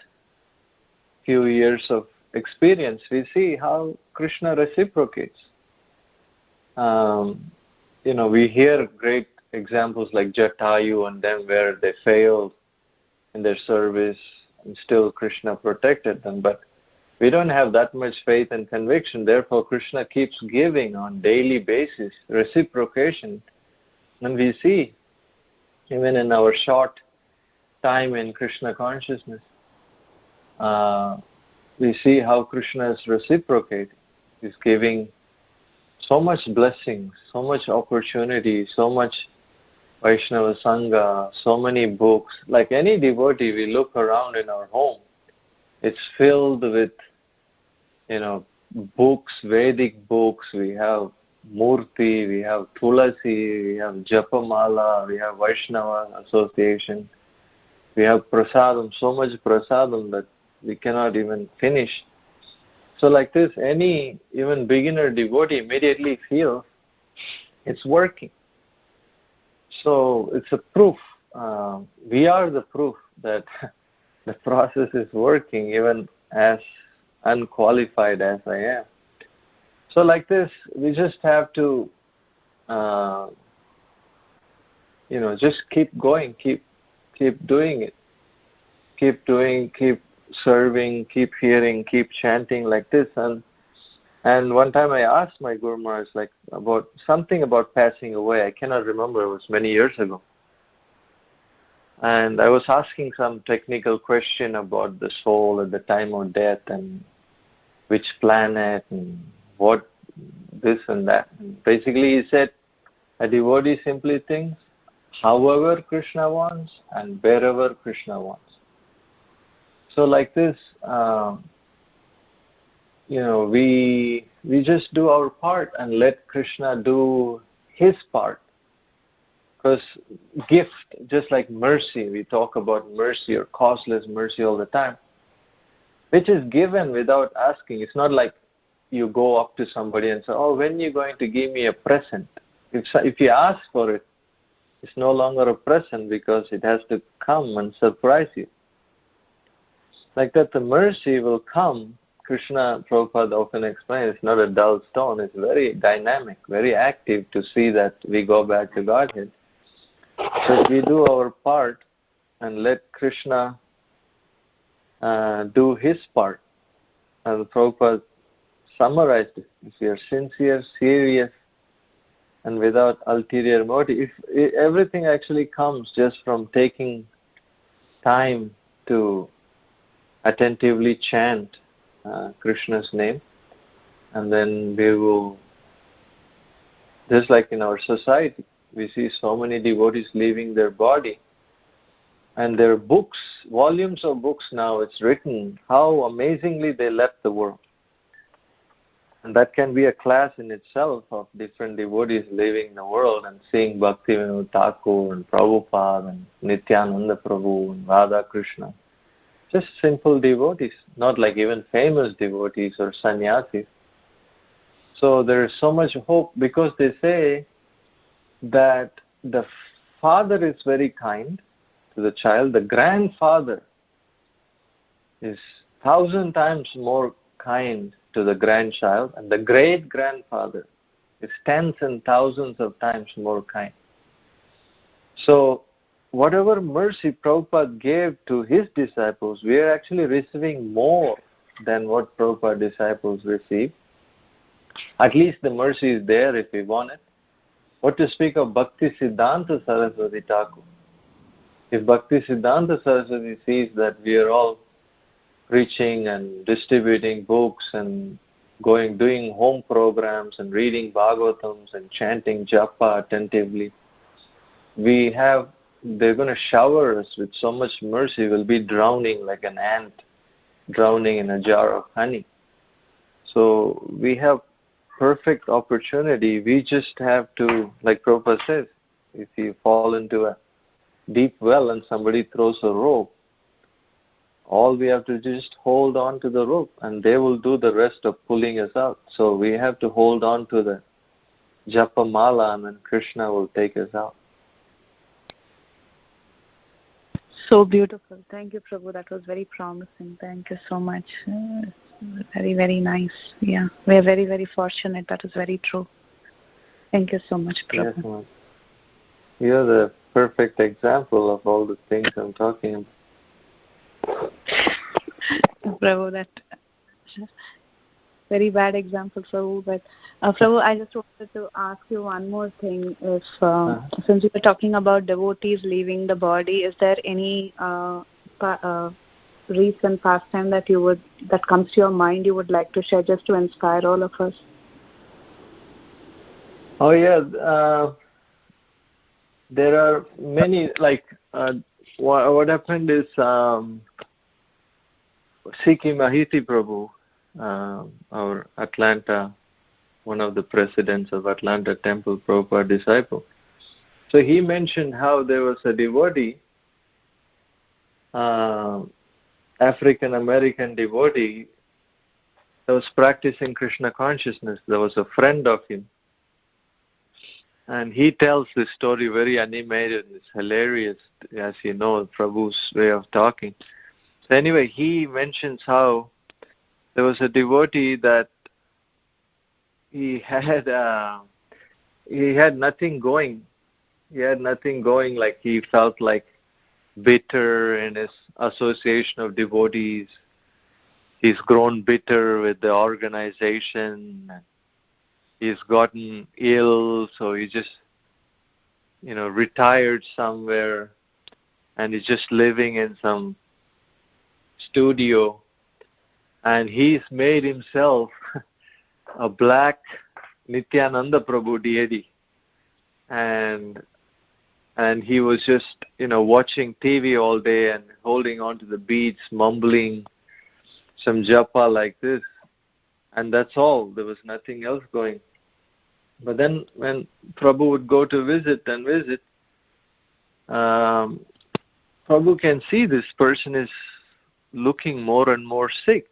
few years of experience, we see how Krishna reciprocates. We hear great examples like Jatayu and them where they failed in their service and still Krishna protected them. But we don't have that much faith and conviction. Therefore, Krishna keeps giving on daily basis, reciprocation. And we see, even in our short time in Krishna consciousness, we see how Krishna is reciprocating. He's giving so much blessings, so much opportunity, so much Vaishnava Sangha, so many books. Like any devotee, we look around in our home, it's filled with books, Vedic books, we have Murti, we have Tulasi, we have Japamala, we have Vaishnava Association, we have Prasadam, so much Prasadam that we cannot even finish. So like this, any even beginner devotee immediately feels it's working. So it's a proof. We are the proof that the process is working, even as unqualified as I am. So like this, we just have to, just keep going, keep doing it. Keep doing, keep serving, keep hearing, keep chanting like this. And one time I asked my Guru Maharaj about something about passing away. I cannot remember, it was many years ago. And I was asking some technical question about the soul at the time of death and which planet and what this and that. And basically he said, a devotee simply thinks however Krishna wants and wherever Krishna wants. So like this, we just do our part and let Krishna do his part. Because gift, just like mercy, we talk about mercy or causeless mercy all the time, which is given without asking. It's not like you go up to somebody and say, oh, when are you going to give me a present? If you ask for it, it's no longer a present because it has to come and surprise you. Like that, the mercy will come. Krishna, Prabhupada often explains, it's not a dull stone. It's very dynamic, very active to see that we go back to Godhead. So if we do our part and let Krishna do his part, and Prabhupada summarized it, if we are sincere, serious, and without ulterior motive, everything actually comes just from taking time to attentively chant Krishna's name, and then we will, just like in our society, we see so many devotees leaving their body, and their books, volumes of books now, it's written how amazingly they left the world. And that can be a class in itself of different devotees leaving the world and seeing Bhaktivinoda Thakur and Prabhupada and Nityananda Prabhu and Radha Krishna. Just simple devotees, not like even famous devotees or sannyasis. So there is so much hope because they say that the father is very kind to the child. The grandfather is 1,000 times more kind to the grandchild, and the great-grandfather is tens and thousands of times more kind. So whatever mercy Prabhupada gave to his disciples, we are actually receiving more than what Prabhupada disciples received. At least the mercy is there if we want it. What to speak of Bhakti Siddhanta Saraswati Thakur? If Bhakti Siddhanta Saraswati sees that we are all preaching and distributing books and doing home programs and reading Bhagavatams and chanting japa attentively, they're going to shower us with so much mercy, we'll be drowning like an ant drowning in a jar of honey. So we have perfect opportunity. We just have to, like Prabhupada says, if you fall into a deep well and somebody throws a rope, all we have to do is just hold on to the rope and they will do the rest of pulling us out. So we have to hold on to the japa mala and then Krishna will take us out. So beautiful. Thank you, Prabhu. That was very promising. Thank you so much. Very, very nice. Yeah, we are very, very fortunate. That is very true. Thank you so much, Prabhu. Yes, ma'am. You're the perfect example of all the things I'm talking about. Prabhu, that very bad example, Prabhu. But Prabhu, I just wanted to ask you one more thing. If since you were talking about devotees leaving the body, is there any recent pastime that comes to your mind you would like to share just to inspire all of us? Oh yeah, there are many. Like what happened is Sikhi Mahiti Prabhu. our Atlanta, one of the presidents of Atlanta Temple, Prabhupada disciple. So he mentioned how there was a devotee, African American devotee, that was practicing Krishna consciousness. There was a friend of him. And he tells this story very animated. It's hilarious, as you know, Prabhu's way of talking. So anyway, he mentions how there was a devotee that he had nothing going. He had nothing going, like he felt like bitter in his association of devotees. He's grown bitter with the organization. He's gotten ill, so he just, retired somewhere, and he's just living in some studio. And he's made himself a black Nityananda Prabhu deity. And he was just, watching TV all day and holding on to the beads, mumbling some japa like this. And that's all. There was nothing else going. But then when Prabhu would go to visit, Prabhu can see this person is looking more and more sick.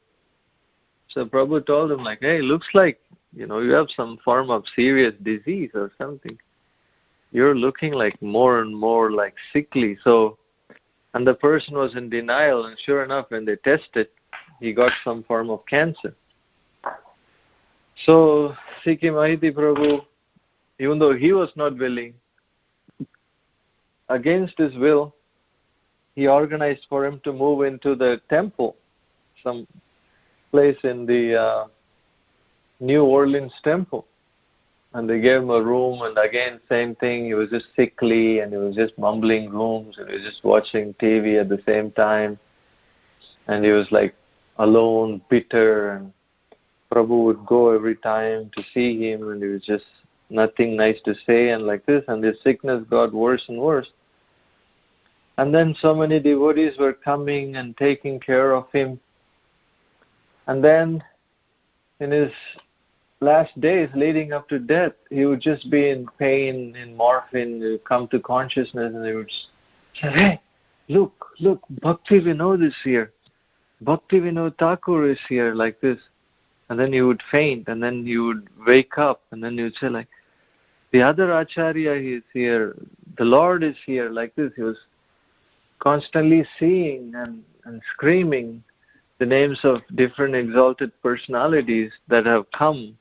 So Prabhu told him, like, hey, looks like, you have some form of serious disease or something. You're looking like more and more like sickly. And the person was in denial, and sure enough, when they tested, he got some form of cancer. So Sikhi Mahiti Prabhu, even though he was not willing, against his will, he organized for him to move into the temple, some place in the New Orleans temple. And they gave him a room, and again, same thing. He was just sickly, and he was just mumbling rooms, and he was just watching TV at the same time. And he was like alone, bitter, and Prabhu would go every time to see him, and there was just nothing nice to say, and like this, and his sickness got worse and worse. And then so many devotees were coming and taking care of him. And then in his last days leading up to death, he would just be in pain, in morphine, he would come to consciousness, and he would say, hey, look, Bhakti Vinod is here. Bhakti Vinod Thakur is here, like this. And then he would faint, and then he would wake up, and then he would say, like, the other Acharya is here, the Lord is here, like this. He was constantly seeing and screaming the names of different exalted personalities that have come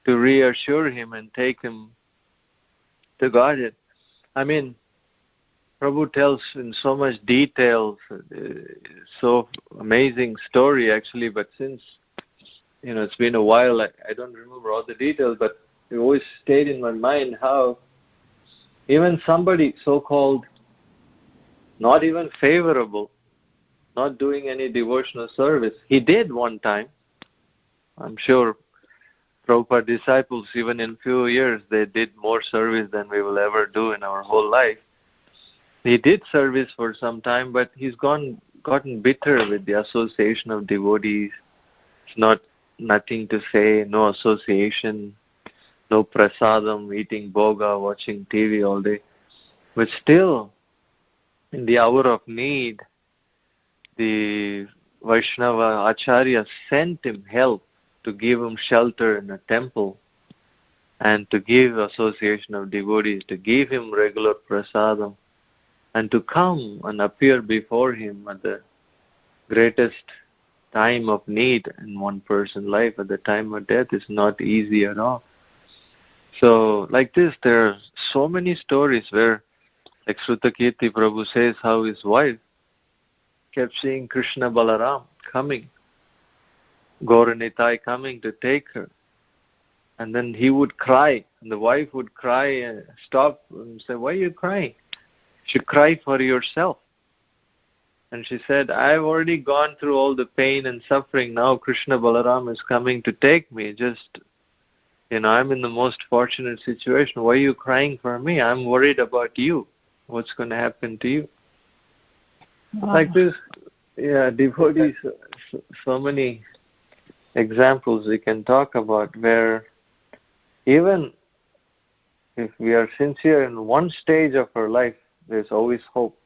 to reassure him and take him to Godhead. I mean, Prabhu tells in so much detail, so amazing story actually, but since, it's been a while, I don't remember all the details, but it always stayed in my mind how even somebody so-called not even favorable, not doing any devotional service, he did one time. I'm sure Prabhupada disciples, even in few years, they did more service than we will ever do in our whole life. He did service for some time, but he's gotten bitter with the association of devotees. It's nothing to say, no association, no prasadam, eating boga, watching TV all day. But still, in the hour of need, the Vaishnava Acharya sent him help to give him shelter in a temple and to give association of devotees, to give him regular prasadam, and to come and appear before him at the greatest time of need in one person's life, at the time of death, is not easy at all. So like this, there are so many stories where, like Shastra Krit Prabhu says, how his wife kept seeing Krishna Balaram coming, Gauranitai coming to take her. And then he would cry, and the wife would cry and stop and say, why are you crying? You should cry for yourself. And she said, I've already gone through all the pain and suffering. Now Krishna Balaram is coming to take me. Just, I'm in the most fortunate situation. Why are you crying for me? I'm worried about you. What's going to happen to you? Wow. Like this, devotees, so many, examples we can talk about where even if we are sincere in one stage of our life, there's always hope.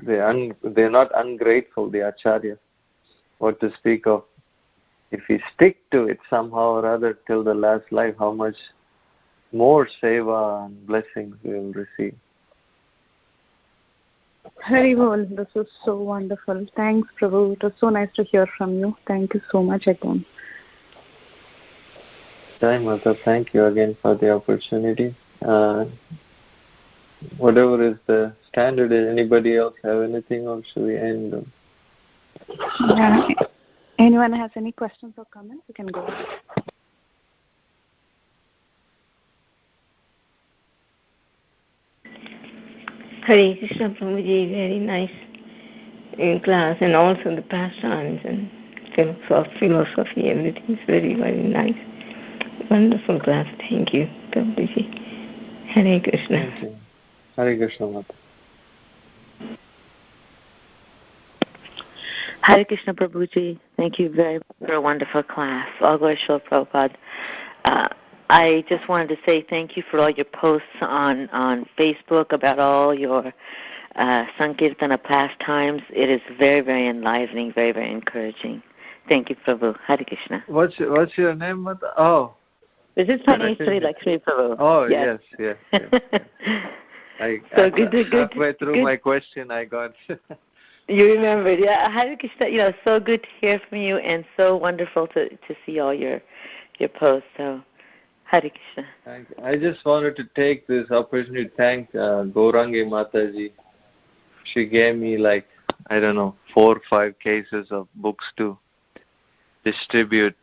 They're not ungrateful, the Acharya. What to speak of if we stick to it somehow or other till the last life, how much more seva and blessings we will receive. Very well. This was so wonderful. Thanks, Prabhu. It was so nice to hear from you. Thank you so much again. Jai Mata, thank you again for the opportunity. Whatever is the standard, does anybody else have anything, or should we end? Yeah. Anyone has any questions or comments, you can go ahead. Hare Krishna Prabhuji, very nice in class, and also the pastimes and philosophy, everything is very, very nice. Wonderful class. Thank you, Prabhuji. Hare Krishna. Thank you. Hare Krishna Mata. Hare Krishna Prabhuji. Thank you very much for a wonderful class. All glory to Prabhupada. I just wanted to say thank you for all your posts on Facebook about all your Sankirtana pastimes. It is very, very enlivening, very, very encouraging. Thank you, Prabhu. Hare Krishna. What's your name, Mata? Oh. This is Sri Lakshmi Prabhu. Oh, yes. So good. Halfway through my question, I got... You remembered, yeah. Hare Krishna, so good to hear from you, and so wonderful to see all your posts. So, Hare Krishna. Thank you. I just wanted to take this opportunity to thank Gaurangi Mataji. She gave me 4 or 5 cases of books to distribute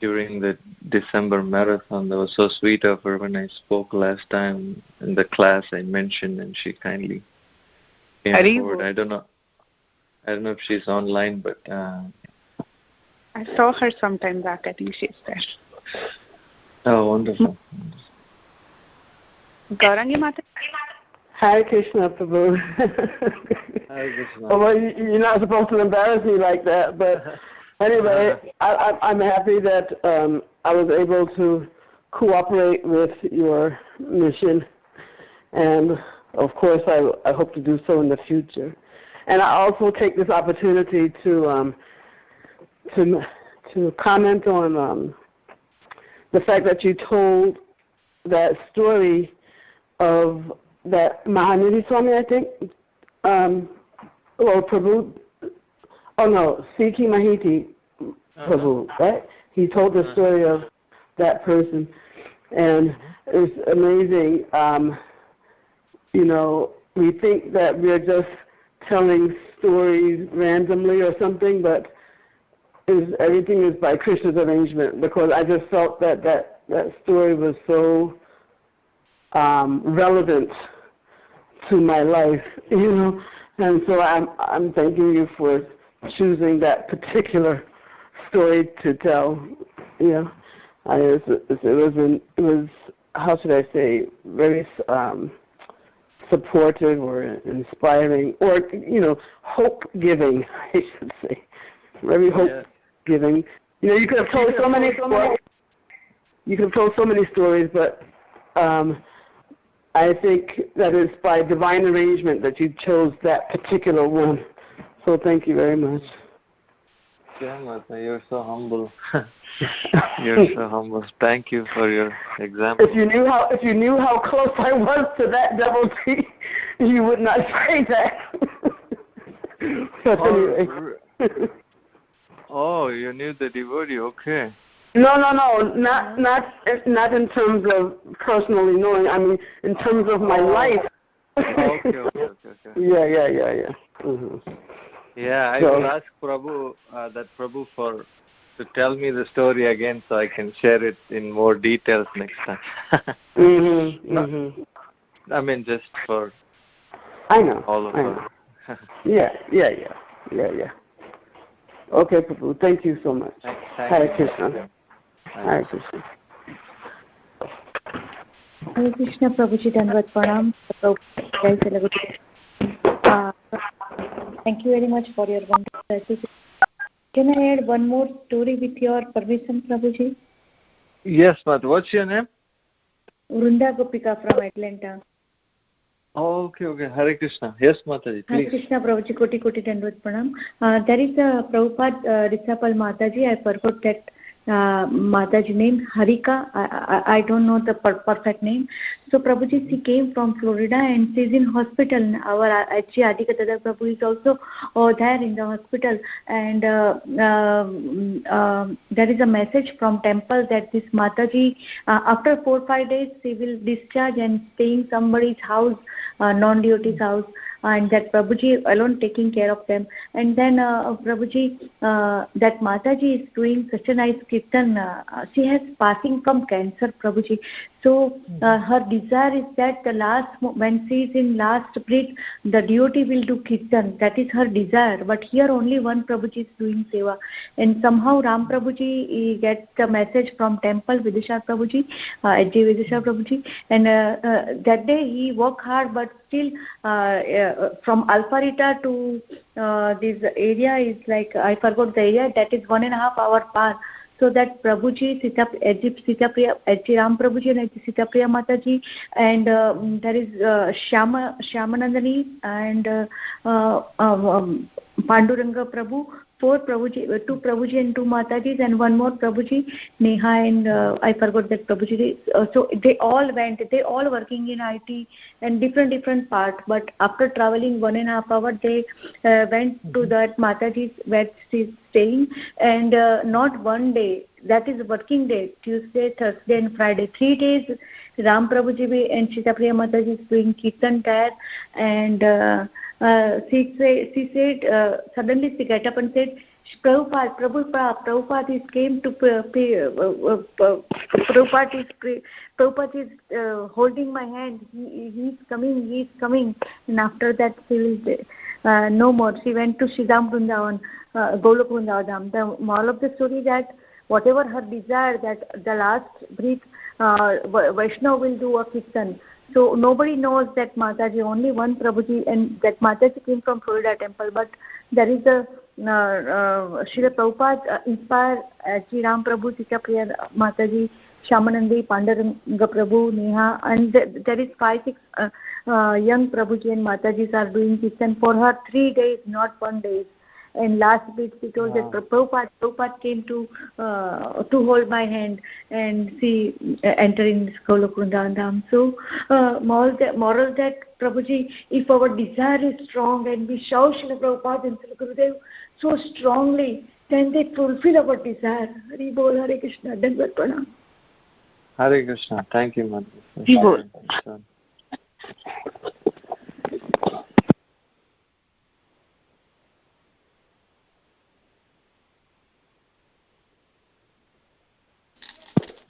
during the December marathon. That was so sweet of her. When I spoke last time in the class, I mentioned, and she kindly came forward. I don't know if she's online, but I saw her sometime back. I think she's there. Oh, wonderful. Gaurangi Mata. Hare Krishna, Prabhu. Hare Krishna. Well, you're not supposed to embarrass me like that, but anyway, I'm happy that I was able to cooperate with your mission, and of course I hope to do so in the future. And I also take this opportunity to comment on the fact that you told that story of that Mahanidhi Swami, I think, or Prabhu, Sikhi Mahiti Prabhu, right? He told the story of that person, and it's amazing. We think that we're just telling stories randomly or something, but everything is by Krishna's arrangement, because I just felt that story was so relevant to my life, and so I'm thanking you for choosing that particular story to tell. It was how should I say, very supportive or inspiring, or hope-giving, I should say, very hope-giving. You could have told so many stories. You could have told so many stories, but I think that it's by divine arrangement that you chose that particular one. So thank you very much. Yeah, you're so humble. You're so humble. Thank you for your example. If you knew how close I was to that devotee, you would not say that. But anyway. Oh, you knew the devotee. Okay. No, not in terms of personally knowing. I mean, in terms of my life. Okay. Yeah. Mm-hmm. Yeah, I will ask Prabhu to tell me the story again so I can share it in more details next time. I mean, just for all of us. Yeah. Okay, Prabhu. Thank you so much. Hare Krishna. Hare Krishna. Hare Krishna, Prabhuji, Dandavat Pranam. Thank you very much for your wonderful Can I add one more story with your permission, Prabhuji? Yes, Mata. What's your name? Vrunda Gopika from Atlanta. Oh, okay. Hare Krishna. Yes, Mataji, please. Hare Krishna, Prabhuji. Koti Dandavad Pranam. There is a Prabhupada disciple Mataji. I forgot that Mataji name, Harika. I don't know the perfect name. So Prabhuji, she came from Florida and she's in hospital. Our H.G. Adhika Dada Prabhu is also there in the hospital. And there is a message from temple that this Mataji, after 4 or 5 days, she will discharge and stay in somebody's house, non-devotee's house. And that Prabhuji alone taking care of them. And then Prabhuji, that Mataji is doing such a nice kirtan. She has passing from cancer, Prabhuji. So her desire is that the last, when she is in last breath, the devotee will do kirtan. That is her desire. But here only one Prabhuji is doing seva. And somehow Ram Prabhuji gets the message from temple, Vidisha Prabhuji, H.G. Vidisha Prabhuji. And that day he worked hard, but still from Alpharita to this area is like, I forgot the area, that is 1.5 hour path. So that Prabhuji, H.G. Ram Prabhuji and H.G. Sitapriya Mataji, and there is Shyamanandani and Panduranga Prabhu, 2 Prabhuji and 2 Matajis, and one more Prabhuji, Neha, and I forgot that Prabhuji. So they all went, they all working in IT and different part. But after traveling 1.5 hours, they went to that Mataji's where she's staying, and not one day, that is working day, Tuesday, Thursday and Friday, 3 days, Ram Prabhuji and Sitapriya Mataji is doing kirtan there, and she said, suddenly she got up and said, Prabhupada is came to Prabhupada is holding my hand. He's coming. And after that, she will no more. She went to Shidam Vrindavan, Golok Vrindavan. The moral of the story is that whatever her desire, that the last breath, Vaishnava will do a kirtan. So nobody knows that Mataji, only one Prabhuji, and that Mataji came from Florida temple. But there is a Srila Prabhupada inspired Sri Ram Prabhu, Sitapriya Mataji, Shyamanandi, Panduranga Prabhu, Neha, and there is 5-6 young Prabhuji and Matajis are doing kirtan for her 3 days, not 1 day. And last bit she told that Prabhupada came to hold my hand and see entering this Golok Vrindavan Dham. So moral that Prabhuji, if our desire is strong and we show Srila Prabhupada and Srila Gurudev so strongly, then they fulfill our desire. Hari Bol, Hare Krishna, Dandavad Pranam. Hare Krishna. Thank you, Mother. Hari Bol.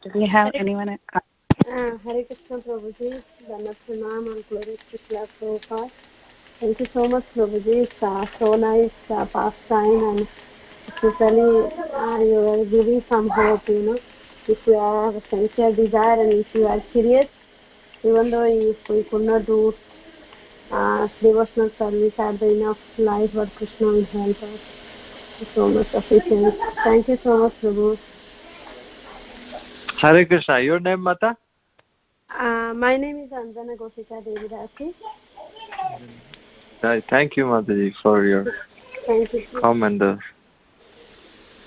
Do we have anyone? Hare Krishna Prabhuji, Dandavad Pranam and glory to Srila Prabhupada. Thank you so much, Prabhuji. It's so nice pastime, and especially you are giving some hope, If you have a sincere desire and if you are serious, even though if we could not do devotional service at the enough life, but Krishna will help us. So much appreciation. Thank you so much, Prabhu. Hare Krishna. Your name, Mata? My name is Anjana Goshika Devidasi. Thank you, Mataji, for your comment.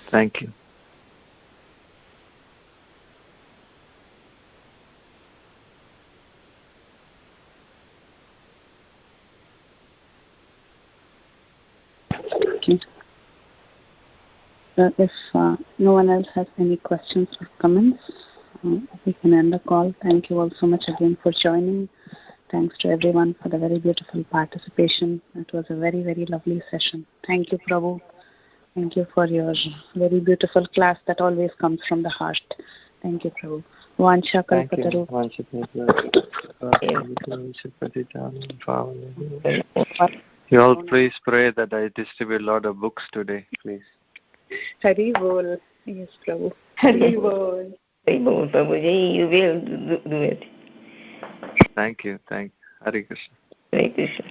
Thank you. Okay. If no one else has any questions or comments, we can end the call. Thank you all so much again for joining. Thanks to everyone for the very beautiful participation. It was a very, very lovely session. Thank you, Prabhu. Thank you for your very beautiful class that always comes from the heart. Thank you, Prabhu. Vansha Kalpataru. You all please pray that I distribute a lot of books today, please. Hari Bol. Yes, Prabhu. Hari Bol. Hari Bol, Prabhuji, you will do it. Thank you. Hare Krishna. Hare Krishna.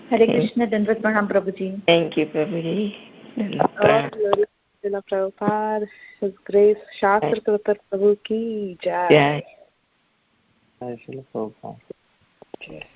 Hare Krishna, Dandavad Pranam, Prabhuji. Thank you, Prabhuji. All glory to Srila Prabhupada, His Grace, Shastra Krit Prabhu ki Jai. Jai Srila Prabhupada. Jai.